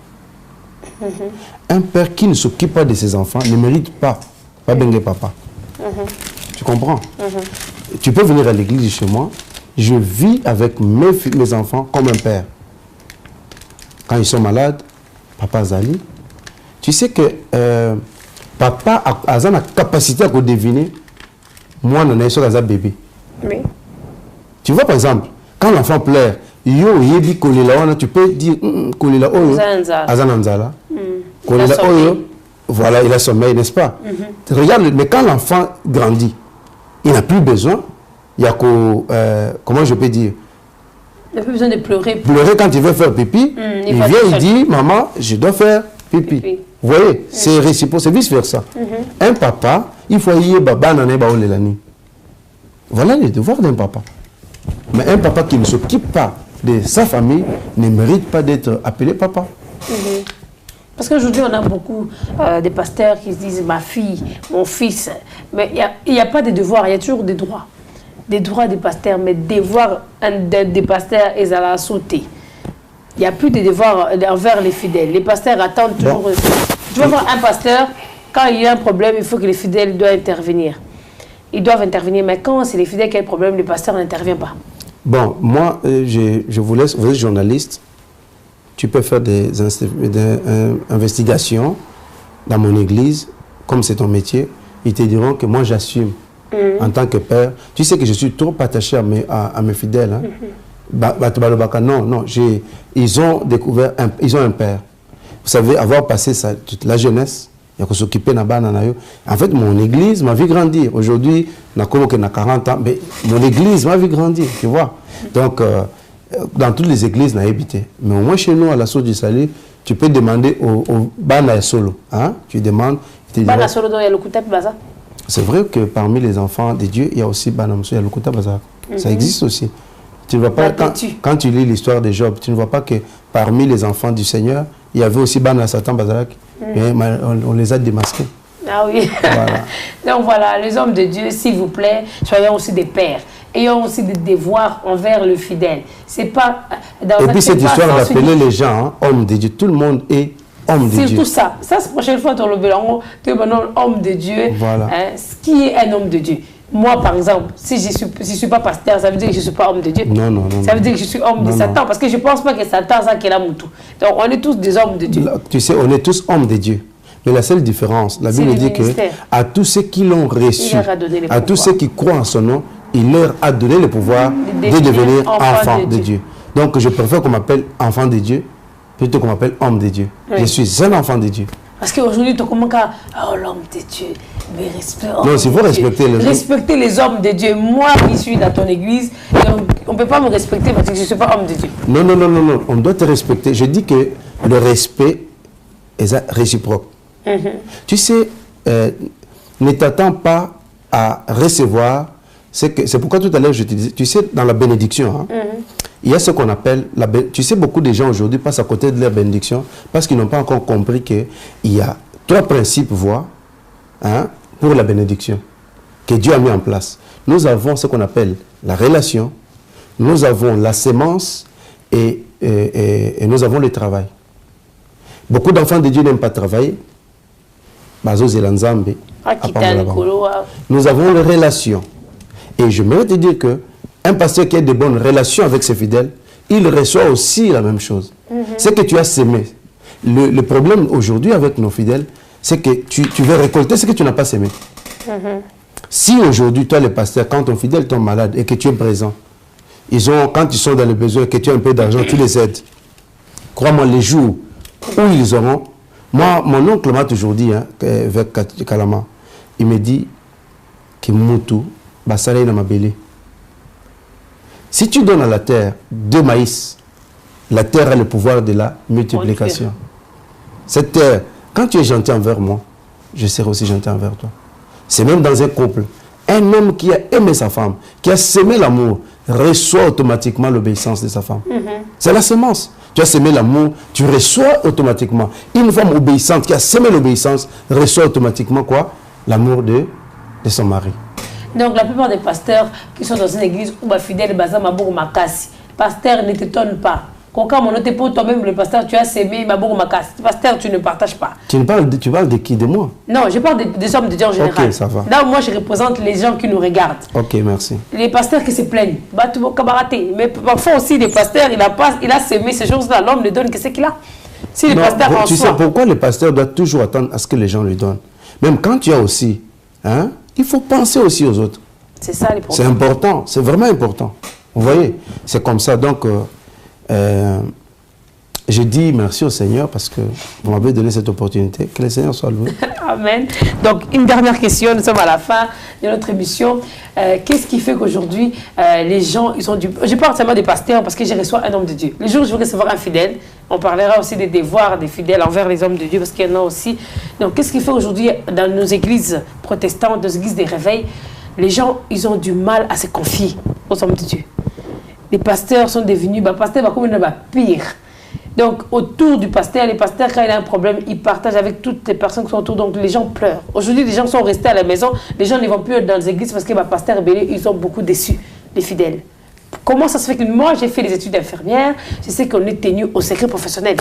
Un père qui ne s'occupe pas de ses enfants ne mérite pas bengue papa. Tu comprends? Tu peux venir à l'église chez moi, je vis avec mes enfants comme un père. Quand ils sont malades, papa Zali, tu sais que papa a la capacité à deviner moi, on est sur un bébé. Oui. Tu vois, par exemple, quand l'enfant pleure, tu peux dire Kolela Oyo, Azananzala. Kolela Oyo, voilà, il a sommeil, n'est-ce pas? Regarde, mais quand l'enfant grandit, il n'a plus besoin, il y a comment je peux dire? Il n'a plus besoin de pleurer. Pleurer quand il veut faire pipi, il vient, il dit, maman, je dois faire pipi. Vous voyez, c'est réciproque, c'est vice-versa. Un papa, il faut y aller. Voilà les devoirs d'un papa. Mais un papa qui ne s'occupe pas de sa famille ne mérite pas d'être appelé papa. Parce qu'aujourd'hui, on a beaucoup de pasteurs qui se disent ma fille, mon fils. Mais il n'y a pas de devoirs, il y a toujours des droits. Des droits des pasteurs, mais des devoirs des pasteurs, ils allaient sauter. Il n'y a plus de devoirs envers les fidèles. Les pasteurs attendent toujours. Bon. Tu vas voir un pasteur, quand il y a un problème, il faut que les fidèles doivent intervenir. Ils doivent intervenir, mais quand c'est les fidèles qui ont un problème, le pasteur n'intervient pas. Bon, moi, je vous laisse, vous êtes journaliste, tu peux faire des investigations dans mon église, comme c'est ton métier, ils te diront que moi j'assume en tant que père. Tu sais que je suis trop attaché à mes fidèles. Hein. Non, ils ont découvert, ils ont un père. vous savez, avoir passé toute la jeunesse, il y a s'occuper de en fait, mon église m'a vu grandir. Aujourd'hui, je n'ai 40 ans, mais mon église m'a vu grandir, tu vois. Donc, dans toutes les églises, on a habité. Mais au moins chez nous, à la Source du Salut, tu peux demander au Bana Solo. Hein? Tu demandes. Bana Solo, il y a le Kouta Baza. C'est vrai que parmi les enfants de Dieu, il y a aussi Bana Solo, il y a le Kouta Baza. Ça existe aussi. Tu ne vois pas, quand tu lis l'histoire de Job, tu ne vois pas que parmi les enfants du Seigneur, il y avait aussi Bana Satan Bazarak. On les a démasqués. Ah oui. Voilà. Donc voilà, les hommes de Dieu, s'il vous plaît, soyons aussi des pères. Ayons aussi des devoirs envers le fidèle. C'est pas... Et puis cette histoire d'appeler les gens hommes de Dieu, tout le monde est homme de Dieu. C'est tout ça. Ça, c'est la prochaine fois dans le bilan, tu es maintenant homme de Dieu. Voilà. Hein, qui est un homme de Dieu? Moi, par exemple, si je ne suis pas pasteur, ça veut dire que je ne suis pas homme de Dieu. Non, non, non. Ça veut dire que je suis homme de Satan. Parce que je ne pense pas que Satan, ça qu'il a moutou. Donc, on est tous des hommes de Dieu. Là, tu sais, on est tous hommes de Dieu. Mais la seule différence, la Bible dit que à tous ceux qui l'ont reçu, à tous ceux qui croient en son nom, il leur a donné le pouvoir de devenir enfants de Dieu. Donc, je préfère qu'on m'appelle enfant de Dieu plutôt qu'on m'appelle homme de Dieu. Oui. Je suis un enfant de Dieu. Parce qu'aujourd'hui, tu commences à... Oh, l'homme de Dieu. Mais respect. Non, il faut respecter les hommes. Respecter les hommes de Dieu. Moi, qui suis dans ton église, on ne peut pas me respecter parce que je ne suis pas homme de Dieu. Non, non, non, non, non. On doit te respecter. Je dis que le respect est réciproque. Tu sais, ne t'attends pas à recevoir. C'est pourquoi tout à l'heure je te disais, tu sais, dans la bénédiction, hein, il y a ce qu'on appelle, tu sais, beaucoup de gens aujourd'hui passent à côté de leur bénédiction parce qu'ils n'ont pas encore compris qu'il y a 3 principes, voire, hein, pour la bénédiction que Dieu a mis en place. Nous avons ce qu'on appelle la relation, nous avons la sémence et nous avons le travail. Beaucoup d'enfants de Dieu n'aiment pas travailler. Nous avons les relations. Et je voudrais te dire qu'un pasteur qui a de bonnes relations avec ses fidèles, il reçoit aussi la même chose. C'est que tu as semé. Le problème aujourd'hui avec nos fidèles, c'est que tu veux récolter ce que tu n'as pas semé. Si aujourd'hui, toi, le pasteur, quand ton fidèle tombe malade et que tu es présent, quand ils sont dans le besoin, que tu as un peu d'argent, tu les aides. Crois-moi, les jours où ils auront... Moi, mon oncle m'a toujours dit, hein, avec Kalama, il me dit que Moutou, si tu donnes à la terre 2 maïs, la terre a le pouvoir de la multiplication. Cette terre, quand tu es gentil envers moi, je serai aussi gentil envers toi. C'est même dans un couple. Un homme qui a aimé sa femme, qui a semé l'amour, reçoit automatiquement l'obéissance de sa femme. C'est la semence. Tu as semé l'amour, tu reçois automatiquement. Une femme obéissante qui a semé l'obéissance reçoit automatiquement quoi? L'amour de son mari. Donc la plupart des pasteurs qui sont dans une église où fidèle pasteur ne t'étonne pas. Quand on note pour toi-même le pasteur, tu as semé pasteur, tu ne partages pas. Tu parles de qui? De moi? Non, je parle des hommes de Dieu en général. Ok, ça va. Là, moi, je représente les gens qui nous regardent. Ok, merci. Les pasteurs qui se plaignent. Mais parfois aussi, les pasteurs, il a semé ces choses-là. L'homme ne donne que ce qu'il a. Si les pasteurs tu sais pourquoi le pasteur doit toujours attendre à ce que les gens lui donnent? Même quand tu as aussi, hein, il faut penser aussi aux autres. C'est ça les problèmes. C'est important, c'est vraiment important. Vous voyez, c'est comme ça. Donc, je dis merci au Seigneur parce que vous m'avez donné cette opportunité. Que le Seigneur soit loué. Amen. Donc, une dernière question. Nous sommes à la fin de notre émission. Qu'est-ce qui fait qu'aujourd'hui, les gens, ils ont du... Je parle seulement des pasteurs parce que je reçois un homme de Dieu. Le jour où je vais recevoir un fidèle, on parlera aussi des devoirs des fidèles envers les hommes de Dieu parce qu'il y en a aussi. Donc, qu'est-ce qui fait aujourd'hui, dans nos églises protestantes, nos églises des réveils, les gens, ils ont du mal à se confier aux hommes de Dieu. Les pasteurs sont devenus, pasteur, comme pire. Donc, autour du pasteur, les pasteurs, quand il a un problème, ils partagent avec toutes les personnes qui sont autour. Donc, les gens pleurent. Aujourd'hui, les gens sont restés à la maison. Les gens ne vont plus dans les églises parce que ma pasteur Bélé, ils sont beaucoup déçus, les fidèles. Comment ça se fait que moi, j'ai fait des études d'infirmière, je sais qu'on est tenu au secret professionnel.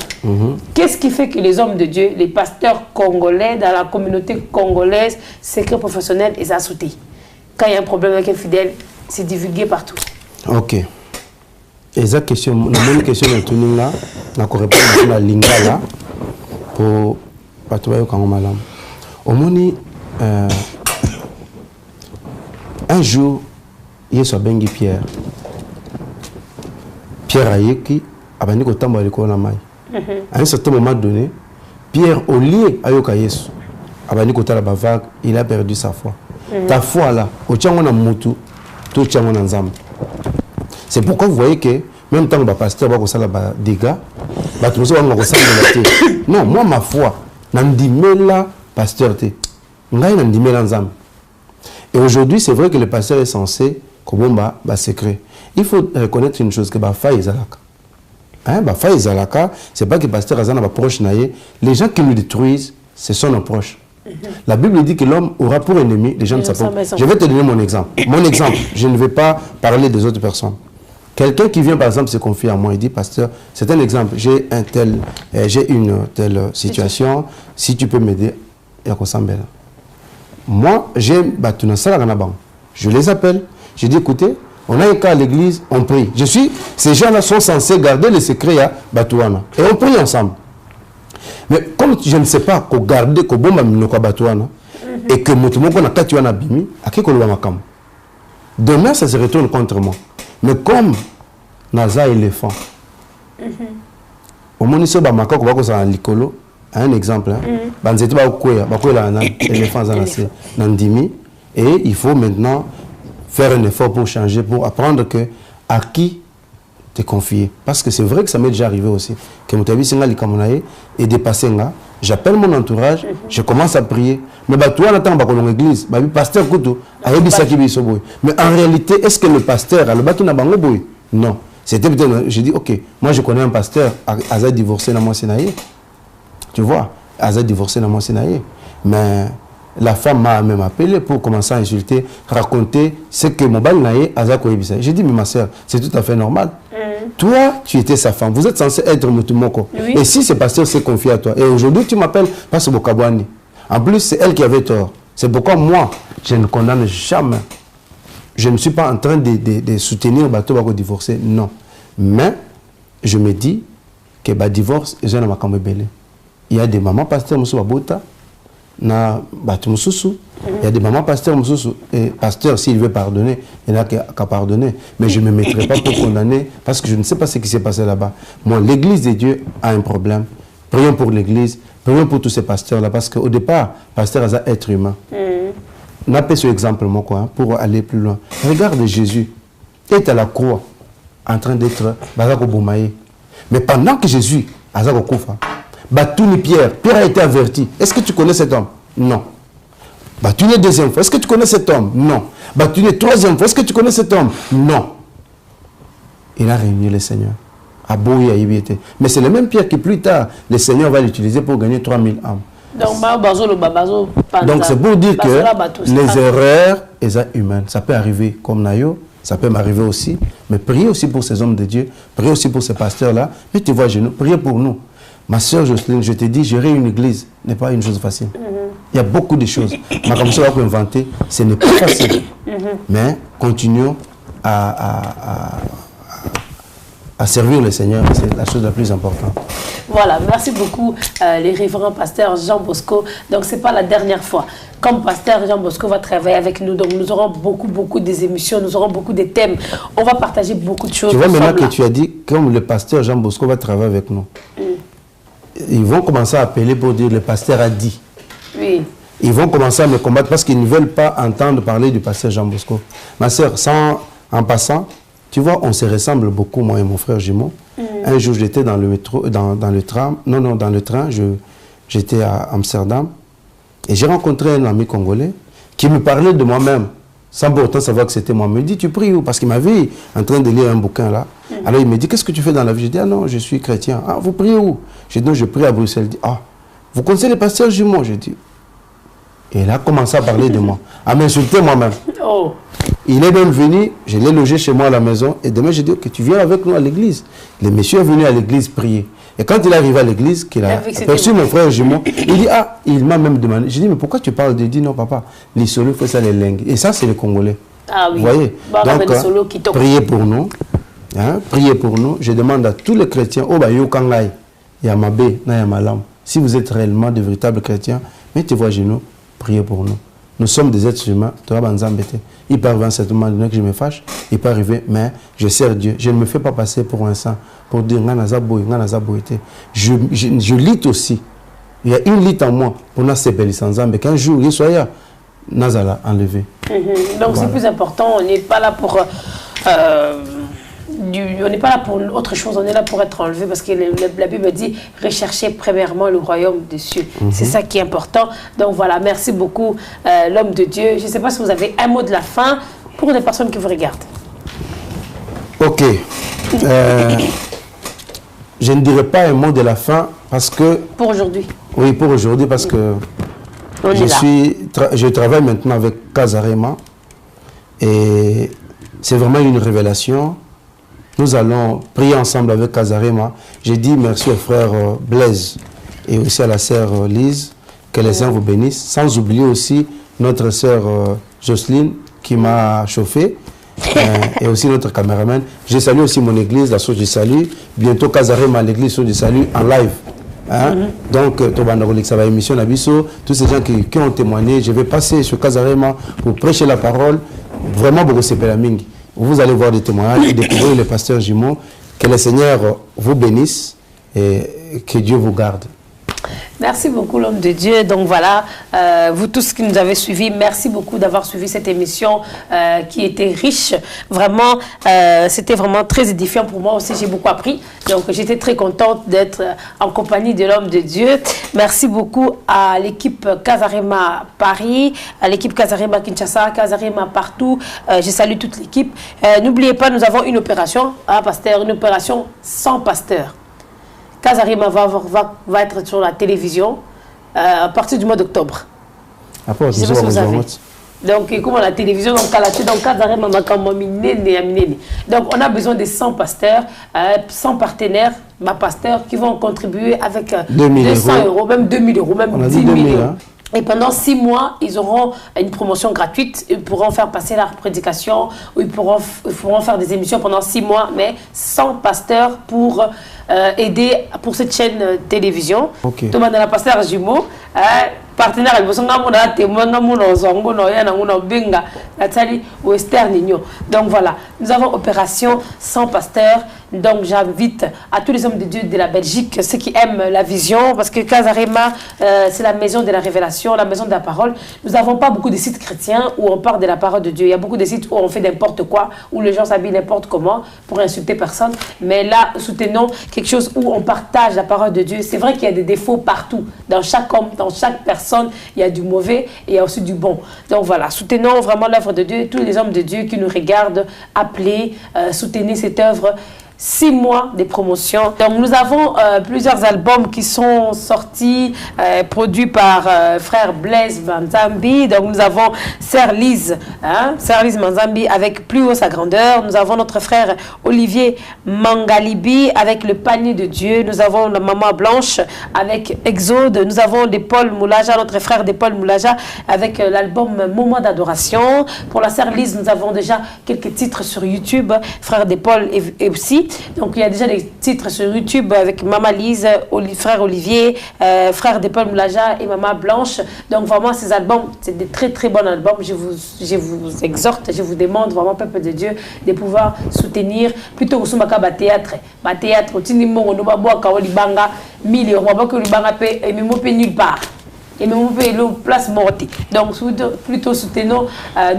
Qu'est-ce qui fait que les hommes de Dieu, les pasteurs congolais, dans la communauté congolaise, secret professionnel, ils ont sauté? Quand il y a un problème avec un fidèle, c'est divulgué partout. Ok. Et la question, la même question de tout là, la réponse à la lingala pour patrouiller au Congo Malam. Au moni, un jour, il y a Bengi Pierre. Pierre Ayeki, a banni au tambour de Konamai. À un certain moment donné, Pierre, au lieu ayoka Yesu, abani kota la vague, il a perdu sa foi. Ta foi là, au tchango na mutu, tout tchango na nzambe. C'est pourquoi vous voyez que même tant que le pasteur va faire des dégâts, non, moi ma foi, nandimela pasteur te, ngai nandimela nzambe. Et aujourd'hui, c'est vrai que le pasteur est censé comme un secret. Il faut reconnaître une chose que Bafa Izalaka. Hein, Bafa Izalaka, c'est pas que le pasteur Azana va proche naïe. Les gens qui nous détruisent, ce sont nos proches. La Bible dit que l'homme aura pour ennemi les gens de sa peau. Je vais te donner mon exemple. Mon exemple, je ne vais pas parler des autres personnes. Quelqu'un qui vient par exemple se confier à moi et dit, pasteur, c'est un exemple, j'ai une telle situation, si tu peux m'aider, moi, j'ai je les appelle, je dis, écoutez, on a un cas à l'église, on prie. Ces gens-là sont censés garder le secret à Batouana. Et on prie ensemble. Mais comme je ne sais pas qu'on garde, qu'on bombe à Batouana, et que Moutoumoko n'a pas tué un abimi, à qui qu'on va makam. Demain, ça se retourne contre moi. Mais comme Naza éléphant, au moins, si on a un exemple, et il faut maintenant faire un effort pour changer, pour apprendre que à qui te confier. Parce que c'est vrai que ça m'est déjà arrivé aussi. Que et dépasser, j'appelle mon entourage, je commence à prier. Mais toi, on attend dans l'église, pasteur Koutou, mais en réalité, est-ce que le pasteur a le bâton à non. C'était peut-être, j'ai dit, ok, moi je connais un pasteur, Azad divorcé dans mon Sénaïe. Tu vois, Azad divorcé dans mon Sénaïe. Mais la femme m'a même appelé pour commencer à insulter, raconter ce que mon bal naïe, Azad Koyebisa. J'ai dit, mais ma soeur, c'est tout à fait normal. Toi, tu étais sa femme, vous êtes censé être Moutoumoko. Oui. Et si ce pasteur s'est confié à toi, et aujourd'hui tu m'appelles parce que Bokabouani. En plus, c'est elle qui avait tort. C'est pourquoi moi, je ne condamne jamais. Je ne suis pas en train de soutenir Bato Bako divorcer, non. Mais je me dis que le divorce est un peu belé. Il y a des mamans pasteurs Moussou Babota, na Bato Moussou. Il y a des mamans pasteurs Moussou. Et pasteur, s'il veut pardonner, il n'a qu'à pardonner. Mais je ne me mettrai pas pour condamner parce que je ne sais pas ce qui s'est passé là-bas. Moi, l'église de Dieu a un problème. Prions pour l'église, prions pour tous ces pasteurs-là parce qu'au départ, pasteur a un être humain. N'a pas ce exemple, moi, quoi, pour aller plus loin. Regarde Jésus, est à la croix, en train d'être Bazako Boumaï. Mais pendant que Jésus, Azako Koufa, Batouni Pierre a été averti. Est-ce que tu connais cet homme? Non. Batouni deuxième fois, est-ce que tu connais cet homme? Non. Batouni troisième fois, est-ce que tu connais cet homme? Non. Il a réuni le Seigneur. À Boui, à Ibiété. Mais c'est le même Pierre que plus tard, le Seigneur va l'utiliser pour gagner 3000 âmes. Donc c'est pour dire que les erreurs sont humaines. Ça peut arriver comme Nayo, ça peut m'arriver aussi. Mais priez aussi pour ces hommes de Dieu, priez aussi pour ces pasteurs-là. Mettez-vous à genoux, priez pour nous. Ma soeur Jocelyne, je te dis, gérer une église n'est pas une chose facile. Il y a beaucoup de choses. Mais comme ça, on va inventer, ce n'est pas facile. Mais continuons à servir le Seigneur, c'est la chose la plus importante. Voilà, merci beaucoup les révérends pasteurs Jean Bosco. Donc ce n'est pas la dernière fois. Comme pasteur Jean Bosco va travailler avec nous, donc nous aurons beaucoup des émissions, nous aurons beaucoup de thèmes. On va partager beaucoup de choses. Tu vois maintenant que tu as dit, comme le pasteur Jean Bosco va travailler avec nous, ils vont commencer à appeler pour dire le pasteur a dit. Oui. Ils vont commencer à me combattre parce qu'ils ne veulent pas entendre parler du pasteur Jean Bosco. Ma soeur, en passant, tu vois, on se ressemble beaucoup, moi et mon frère jumeau. Un jour, j'étais dans le métro, dans le tram. Non, dans le train, j'étais à Amsterdam. Et j'ai rencontré un ami congolais qui me parlait de moi-même, sans pourtant savoir que c'était moi. Il me dit, tu pries où? Parce qu'il m'a vu en train de lire un bouquin là. Alors il me dit, qu'est-ce que tu fais dans la vie? Je dis, ah non, je suis chrétien. Ah, vous priez où? J'ai dit, non, je prie à Bruxelles. Il dit, ah, vous connaissez les pasteurs jumeaux? Je dis. Et il a commencé à parler de moi, à m'insulter moi-même. Oh. Il est même venu, je l'ai logé chez moi à la maison, et demain j'ai dit, ok, tu viens avec nous à l'église. Le monsieur est venu à l'église prier. Et quand il est arrivé à l'église, qu'il a aperçu mon frère jumeau, il dit, ah, il m'a même demandé. J'ai dit, mais pourquoi tu parles de... Il dit, non, papa, les solos font ça les langues. Et ça, c'est les Congolais. Ah oui. Vous voyez? Donc, priez pour nous. Hein, priez pour nous. Je demande à tous les chrétiens, oh, bah, yo kangai, yamabe, na yamalam. Si vous êtes réellement de véritables chrétiens, mettez-vous à genoux, priez pour nous. Nous sommes des êtres humains. Il peut arriver à un certain moment donné que je me fâche. Il peut arriver, mais je sers Dieu. Je ne me fais pas passer pour un saint. Pour dire, je lis aussi il y a une litre en moi pour nous séparer sans mais qu'un jour, il soit Nazala enlevé. Donc voilà. C'est plus important, on n'est pas là pour... on n'est pas là pour autre chose, on est là pour être enlevé parce que la Bible dit recherchez premièrement le royaume des cieux. C'est ça qui est important. Donc voilà, merci beaucoup l'homme de Dieu. Je ne sais pas si vous avez un mot de la fin pour les personnes qui vous regardent. Ok. Je ne dirais pas un mot de la fin parce que... Pour aujourd'hui. Oui, pour aujourd'hui parce que je travaille maintenant avec Kazarema et c'est vraiment une révélation. Nous allons prier ensemble avec Kazarema. J'ai dit merci au frère Blaise et aussi à la sœur Lise, que les saints vous bénissent, sans oublier aussi notre sœur Jocelyne qui m'a chauffé. Et aussi notre caméraman. Je salue aussi mon église, la Source du Salut. Bientôt, Kazarema, l'église Source du Salut, en live. Hein? Donc, ça va émission Nabiso. Tous ces gens qui ont témoigné, je vais passer sur Kazarema pour prêcher la parole. Vraiment, beaucoup c'est Mingi. Vous allez voir des témoignages et découvrir le pasteur Jimo. Que le Seigneur vous bénisse et que Dieu vous garde. Merci beaucoup l'homme de Dieu. Donc voilà, vous tous qui nous avez suivis, merci beaucoup d'avoir suivi cette émission qui était riche. Vraiment, c'était vraiment très édifiant pour moi aussi, j'ai beaucoup appris. Donc j'étais très contente d'être en compagnie de l'homme de Dieu. Merci beaucoup à l'équipe Kazarema Paris, à l'équipe Kazarema Kinshasa, Kazarema partout. Je salue toute l'équipe. N'oubliez pas, nous avons une opération, pasteur, une opération sans pasteur. Kazarema va être sur la télévision à partir du mois d'octobre. Je sais pas si vous savez. Donc, comme la télévision, donc Kazarema donc on a besoin de 100 pasteurs, 100 partenaires, ma pasteur, qui vont contribuer avec 200 €, même 2000 €, même 10 000 €. Et pendant 6 mois, ils auront une promotion gratuite. Ils pourront faire passer leur prédication, ou ils pourront faire des émissions pendant 6 mois, mais sans pasteur pour aider pour cette chaîne télévision. Okay. Tout le monde a la pasteur Jumeau. Partenaire donc voilà, nous avons opération sans pasteur. Donc j'invite à tous les hommes de Dieu de la Belgique, ceux qui aiment la vision, parce que Kazarema, c'est la maison de la révélation, la maison de la parole. Nous n'avons pas beaucoup de sites chrétiens où on parle de la parole de Dieu. Il y a beaucoup de sites où on fait n'importe quoi, où les gens s'habillent n'importe comment pour insulter personne. Mais là, soutenons quelque chose où on partage la parole de Dieu. C'est vrai qu'il y a des défauts partout. Dans chaque homme, dans chaque personne, il y a du mauvais et il y a aussi du bon. Donc voilà, soutenons vraiment l'œuvre de Dieu. Tous les hommes de Dieu qui nous regardent, appelez, soutenez cette œuvre. 6 mois de promotion. Donc nous avons plusieurs albums qui sont sortis, produits par frère Blaise Manzambi. Donc nous avons Sœur Lise, Sœur Lise Manzambi avec Plus haut sa grandeur. Nous avons notre frère Olivier Mangalibi avec Le panier de Dieu. Nous avons la Maman Blanche avec Exode. Nous avons des Paul Moulaja, notre frère des Paul Moulaja avec l'album Moment d'adoration. Pour la Sœur Lise, nous avons déjà quelques titres sur YouTube, frère des Paul et aussi. Donc il y a déjà des titres sur YouTube avec Maman Lise, frère Olivier, frère de Paul Moulaja et Maman Blanche. Donc vraiment ces albums, c'est des très très bons albums. Je vous exhorte, je vous demande vraiment, peuple de Dieu, de pouvoir soutenir plutôt que Soumaka théâtre. Théâtre, Tini Mongo, Nobaboa, Kaoli Banga, 1000 €, Mabako Libanga P, et même pas nulle part. Et même pas le place morte. Donc plutôt soutenons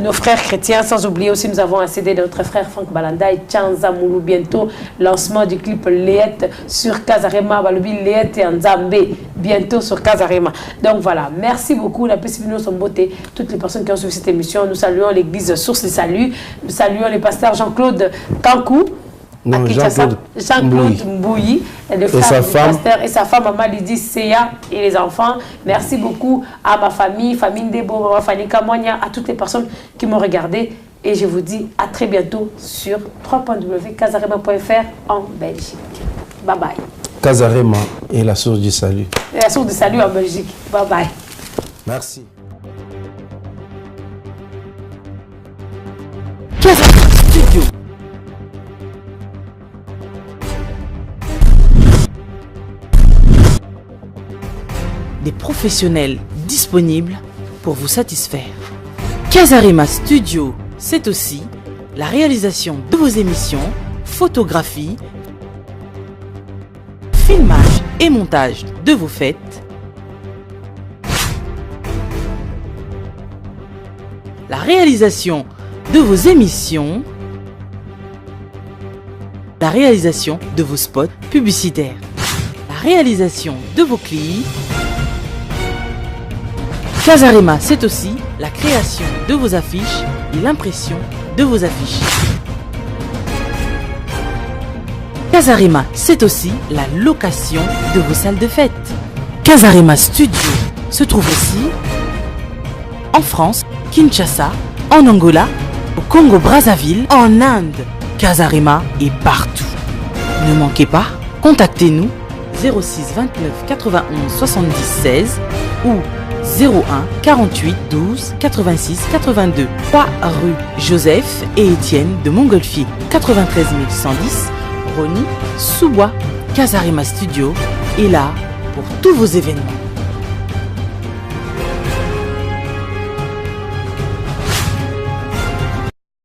nos frères chrétiens, sans oublier aussi nous avons un CD de notre frère Franck Balanda et Chanza Moulou. Bientôt lancement du clip Léette sur Kazarema, Balobi Léette et Nzambé, bientôt sur Kazarema. Donc voilà, merci beaucoup, la paix nous sommes beauté, toutes les personnes qui ont suivi cette émission. Nous saluons l'église Source du Salut, nous saluons les pasteurs Jean-Claude Kankou. Jean-Claude Mbouyi, le frère du pasteur et sa femme Maman Lydie Seya et les enfants. Merci beaucoup à ma famille, famille Ndebo, Fanny Kamonia, à toutes les personnes qui m'ont regardé. Et je vous dis à très bientôt sur www.kazarema.fr en Belgique. Bye bye. Kazarema et la source du salut. Et la source du salut en Belgique. Bye bye. Merci. Kazarema Studio. Des professionnels disponibles pour vous satisfaire. Kazarema Studio, c'est aussi la réalisation de vos émissions, photographie, filmage et montage de vos fêtes, la réalisation de vos émissions, la réalisation de vos spots publicitaires, la réalisation de vos clips. Casarima, c'est aussi la création de vos affiches et l'impression de vos affiches. Casarima, c'est aussi la location de vos salles de fête. Casarima Studio se trouve aussi en France, Kinshasa, en Angola, au Congo-Brazzaville, en Inde. Casarima est partout. Ne manquez pas, contactez-nous 06 29 91 70 16 ou 01 48 12 86 82. 3 rue Joseph et Étienne de Montgolfier, 93 110, Rony, Sous-Bois. Casarima Studio est là pour tous vos événements.